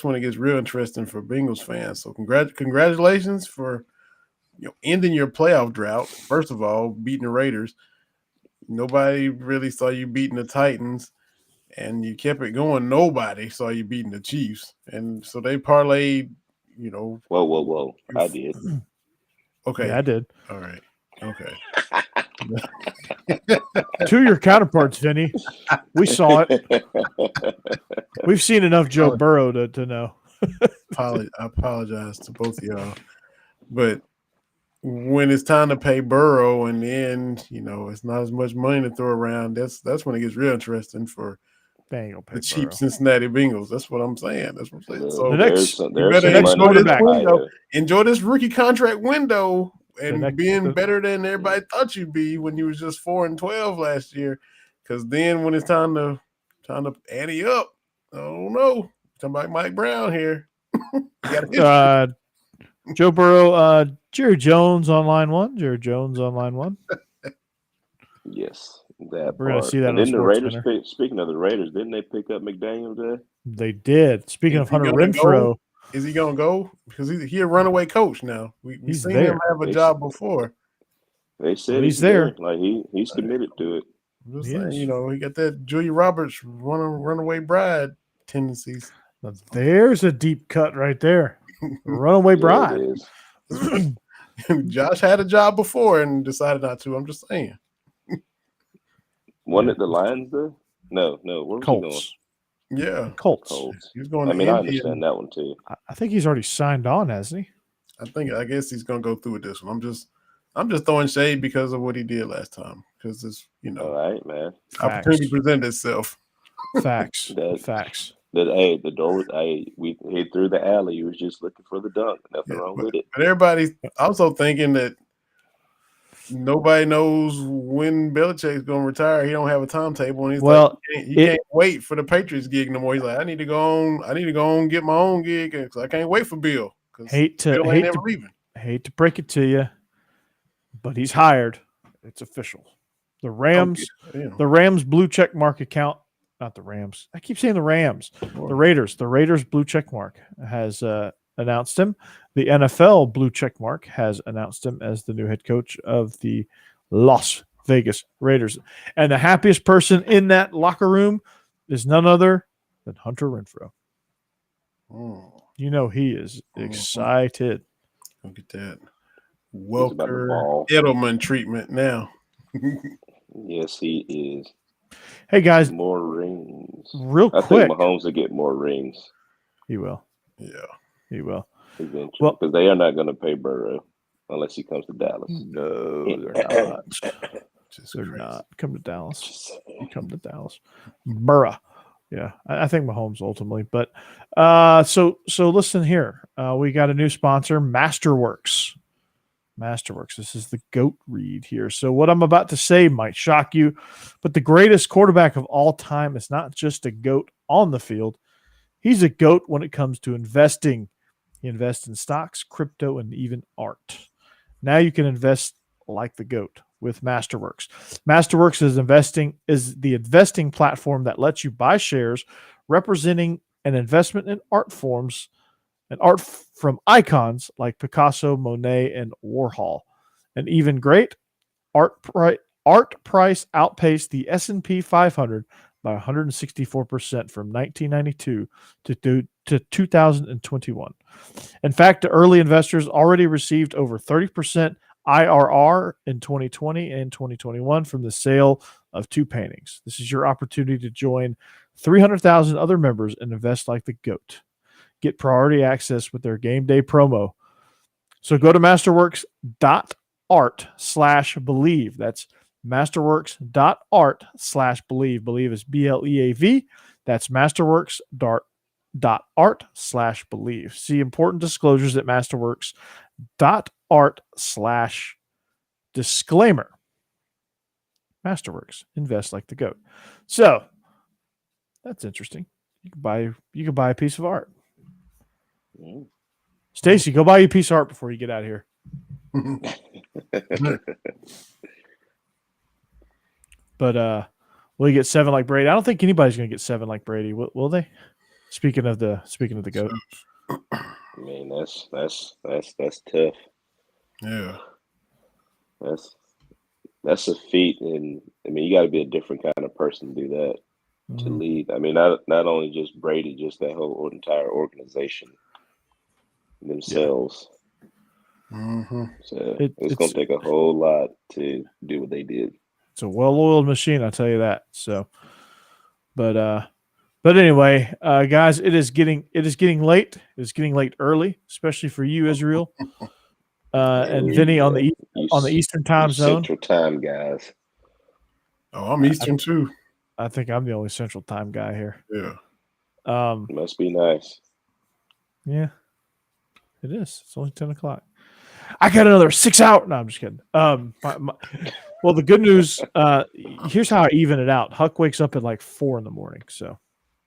when it gets real interesting for Bengals fans. So congratulations for ending your playoff drought. First of all, beating the Raiders. Nobody really saw you beating the Titans, and you kept it going. Nobody saw you beating the Chiefs, and so they parlayed. Whoa! I did. Okay, yeah, I did. All right. Okay. To your counterparts, Vinny. We saw it. We've seen enough Joe Burrow to know. I apologize to both of y'all. But when it's time to pay Burrow and then, it's not as much money to throw around, that's when it gets real interesting for the cheap Burrow. Cincinnati Bengals. That's what I'm saying. So the next enjoy this rookie contract window and being better than everybody thought you'd be when you was just 4-12 last year. Because then when it's time to ante up, I don't know. Talking about Mike Brown here. Joe Burrow, Jerry Jones on line one. Yes, that we're going to see that. And then the Raiders. Speaking of the Raiders, didn't they pick up McDaniel today? They did. Speaking of Hunter Renfrow. Is he gonna go? Because he's a runaway coach now. We've seen him have a job before. They said he's there. Like he's committed to it. I'm just saying, he got that Julia Roberts runaway bride tendencies. Now, there's a deep cut right there. Runaway bride. Josh had a job before and decided not to. I'm just saying. Wasn't it the Lions though? No. Where was he going? Yeah, Colts. He's going. I understand that one too. I think he's already signed on, hasn't he? I guess he's going to go through with this one. I'm just throwing shade because of what he did last time. Because it's all right, man. Opportunity presented itself. Facts. Facts. The door was. He threw the alley. He was just looking for the dunk. Nothing wrong with it. But everybody's also thinking that nobody knows when Belichick's going to retire. He don't have a timetable, and he's he can't wait for the Patriots gig no more. He's like, I need to go on, get my own gig because I can't wait for Bill. Hate to break it to you, but he's hired. It's official. The Rams blue check mark account. Not the Rams. I keep saying the Rams. The Raiders blue check mark has announced him. The NFL blue check mark has announced him as the new head coach of the Las Vegas Raiders. And the happiest person in that locker room is none other than Hunter Renfrow. He is excited. Look at that. He's about to Welker ball. Edelman treatment now. Yes, he is. Hey guys, More rings. real I quick. think Mahomes will get more rings. He will. Yeah. He will. Eventually, Well- because they are not going to pay Burrow unless he comes to Dallas. No, they're not. Just They're crazy. not. Come to Dallas. Come to Dallas. Burra. Yeah, I think Mahomes ultimately. But so listen here. We got a new sponsor, Masterworks. Masterworks. This is the GOAT read here. So what I'm about to say might shock you, but the greatest quarterback of all time is not just a GOAT on the field. He's a GOAT when it comes to investing. He invests in stocks, crypto, and even art. Now you can invest like the GOAT with Masterworks. Masterworks is the investing platform that lets you buy shares representing an investment in art forms and art from icons like Picasso, Monet, and Warhol. And even great, art price outpaced the S&P 500 by 164% from 1992 to 2021. In fact, the early investors already received over 30% IRR in 2020 and 2021 from the sale of 2 paintings. This is your opportunity to join 300,000 other members and invest like the GOAT. Get priority access with their game day promo. So go to masterworks.art/Bleav. That's masterworks.art/Bleav. Bleav is BLEAV. That's masterworks.art/Bleav. See important disclosures at masterworks.art/disclaimer. Masterworks. Invest like the GOAT. So that's interesting. You can buy a piece of art. Stacy, go buy you a piece of art before you get out of here. But will you get 7 like Brady? I don't think anybody's going to get 7 like Brady. Will they? Speaking of the GOAT. I mean, that's tough. Yeah. That's a feat, and I mean, you got to be a different kind of person to do that. To lead. I mean, not only just Brady, just that whole entire organization themselves. Mm-hmm. So it's going to take a whole lot to do what they did. It's a well-oiled machine, I'll tell you that. So, but anyway, guys, it is getting late. It's getting late early, especially for you, Israel, and Vinny on the Eastern time zone. Central time, guys. Oh, I'm Eastern too. I think I'm the only Central Time guy here. Yeah. Must be nice. Yeah, it is. It's only 10 o'clock. I got another 6 hours. No, I'm just kidding. Well, the good news, here's how I even it out. Huck wakes up at like 4 in the morning. So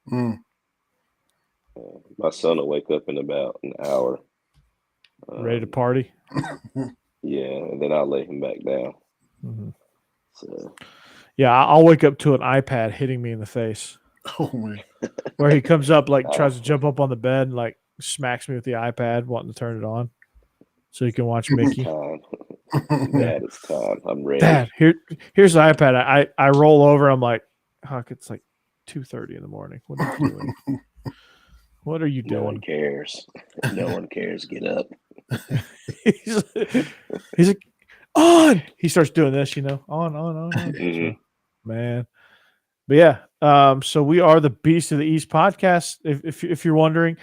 my son will wake up in about an hour. Ready to party? Yeah, and then I'll lay him back down. Mm-hmm. So. Yeah, I'll wake up to an iPad hitting me in the face. Oh man! Where he comes up, like tries to jump up on the bed and like smacks me with the iPad, wanting to turn it on, so he can watch Mickey. Dad, it's time. I'm ready. Dad, here's the iPad. I roll over. I'm like, Huck, it's like 2:30 in the morning. What are you doing? What are you doing? No one cares. No one cares. Get up. he's like, on. He starts doing this, on. Mm-hmm. So, man. But yeah, so we are the Beast of the East podcast. If you're wondering,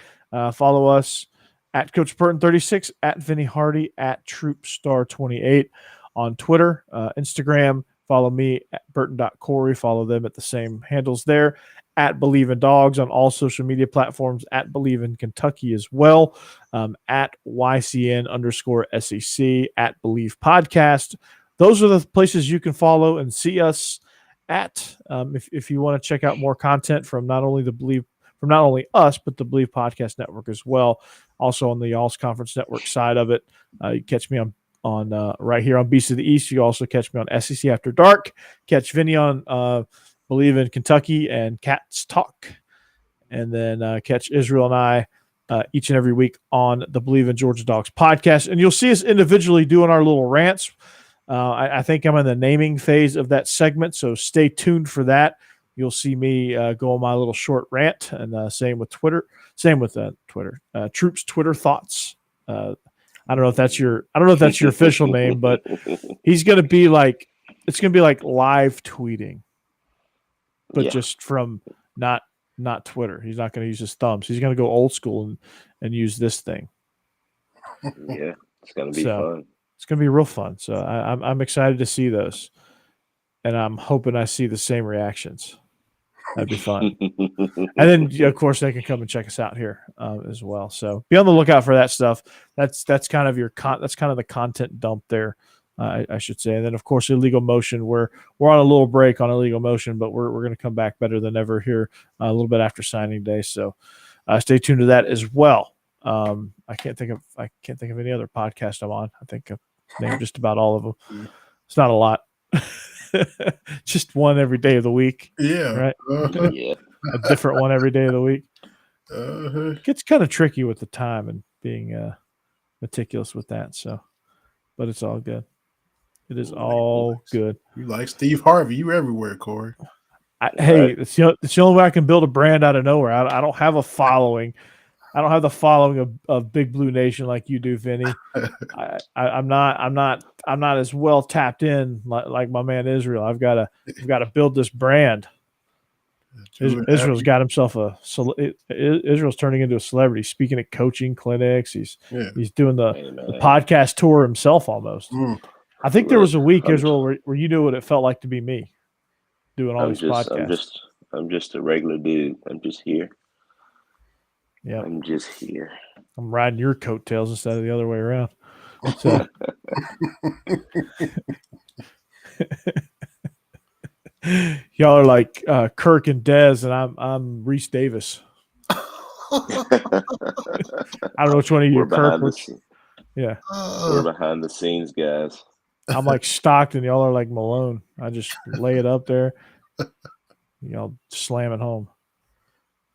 follow us at Coach Burton 36, at Vinny Hardy, at Troupe Star 28 on Twitter, Instagram. Follow me at Burton.Corey. Follow them at the same handles there. At Bleav in Dogs on all social media platforms. At Bleav in Kentucky as well. At YCN_SEC. At Bleav Podcast. Those are the places you can follow and see us at. If you want to check out more content from not only us, but the Bleav Podcast Network as well. Also on the Y'all's Conference Network side of it. You catch me on right here on Beast of the East. You also catch me on SEC After Dark. Catch Vinny on Bleav in Kentucky and Cats Talk. And then catch Israel and I each and every week on the Bleav in Georgia Dawgs podcast. And you'll see us individually doing our little rants. I think I'm in the naming phase of that segment, so stay tuned for that. You'll see me go on my little short rant, and same with Twitter. Same with Twitter. Troupe's Twitter thoughts. I don't know if that's your official name, but he's going to be like, it's going to be like live tweeting, but just from not Twitter. He's not going to use his thumbs. He's going to go old school and use this thing. Yeah, it's going to be fun. It's going to be real fun. So I'm excited to see those, and I'm hoping I see the same reactions. That'd be fun. And then, of course, they can come and check us out here as well. So be on the lookout for that stuff. That's kind of that's kind of the content dump there, I should say. And then, of course, Illegal Motion. We're on a little break on Illegal Motion, but we're going to come back better than ever here a little bit after signing day. So stay tuned to that as well. I can't think of any other podcast I'm on. I think I've named just about all of them. It's not a lot. Just one every day of the week. Yeah. Right. Yeah. A different one every day of the week. It gets kind of tricky with the time and being meticulous with that. So, but it's all good. It is all good. You like Steve Harvey. You everywhere, Corey. Hey, it's the only way I can build a brand out of nowhere. I don't have a following. I don't have the following of Big Blue Nation like you do, Vinny. I'm not as well tapped in like my man Israel. I've got to build this brand. Israel's got himself Israel's turning into a celebrity. Speaking at coaching clinics, he's doing the podcast tour himself almost. I think there was a week, Israel, where you knew what it felt like to be me doing all these podcasts. I'm just a regular dude. I'm just here. Yeah, I'm just here. I'm riding your coattails instead of the other way around. So. Y'all are like Kirk and Dez, and I'm Reese Davis. I don't know which one of you are Kirk. Yeah, we're behind the scenes guys. I'm like Stockton. Y'all are like Malone. I just lay it up there. Y'all slam it home.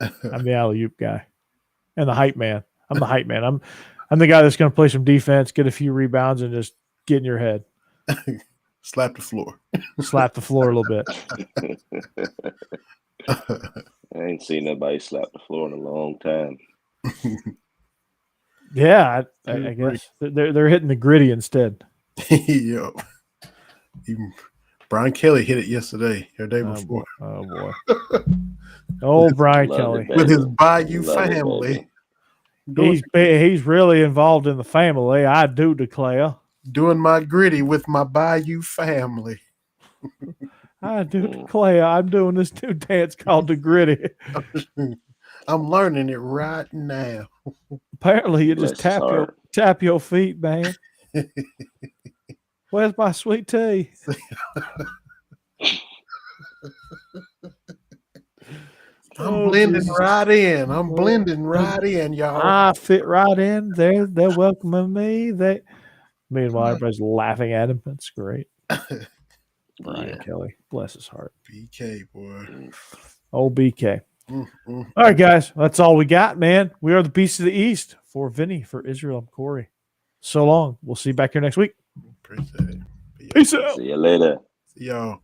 I'm the alley-oop guy. And the hype man. I'm the hype man. I'm the guy that's going to play some defense, get a few rebounds, and just get in your head. Slap the floor. Slap the floor a little bit. I ain't seen nobody slap the floor in a long time. Yeah, I guess they're hitting the gritty instead. Yo, even Brian Kelly hit it yesterday or day before. Oh boy. Oh, Brian Kelly with his Bayou family. He's really involved in the family. I do declare. Doing my gritty with my Bayou family. I do declare. I'm doing this new dance called the gritty. I'm learning it right now. Apparently, you just tap your feet, man. Where's my sweet tea? I'm blending right in. I'm blending right in, y'all. I fit right in. They're welcoming me. Meanwhile, everybody's laughing at him. That's great. Brian Kelly, bless his heart. BK, boy. Oh, BK. All right, guys. That's all we got, man. We are the Beasts of the East. For Vinny, for Israel, and Corey. So long. We'll see you back here next week. Appreciate it. Peace out. See you later. See y'all.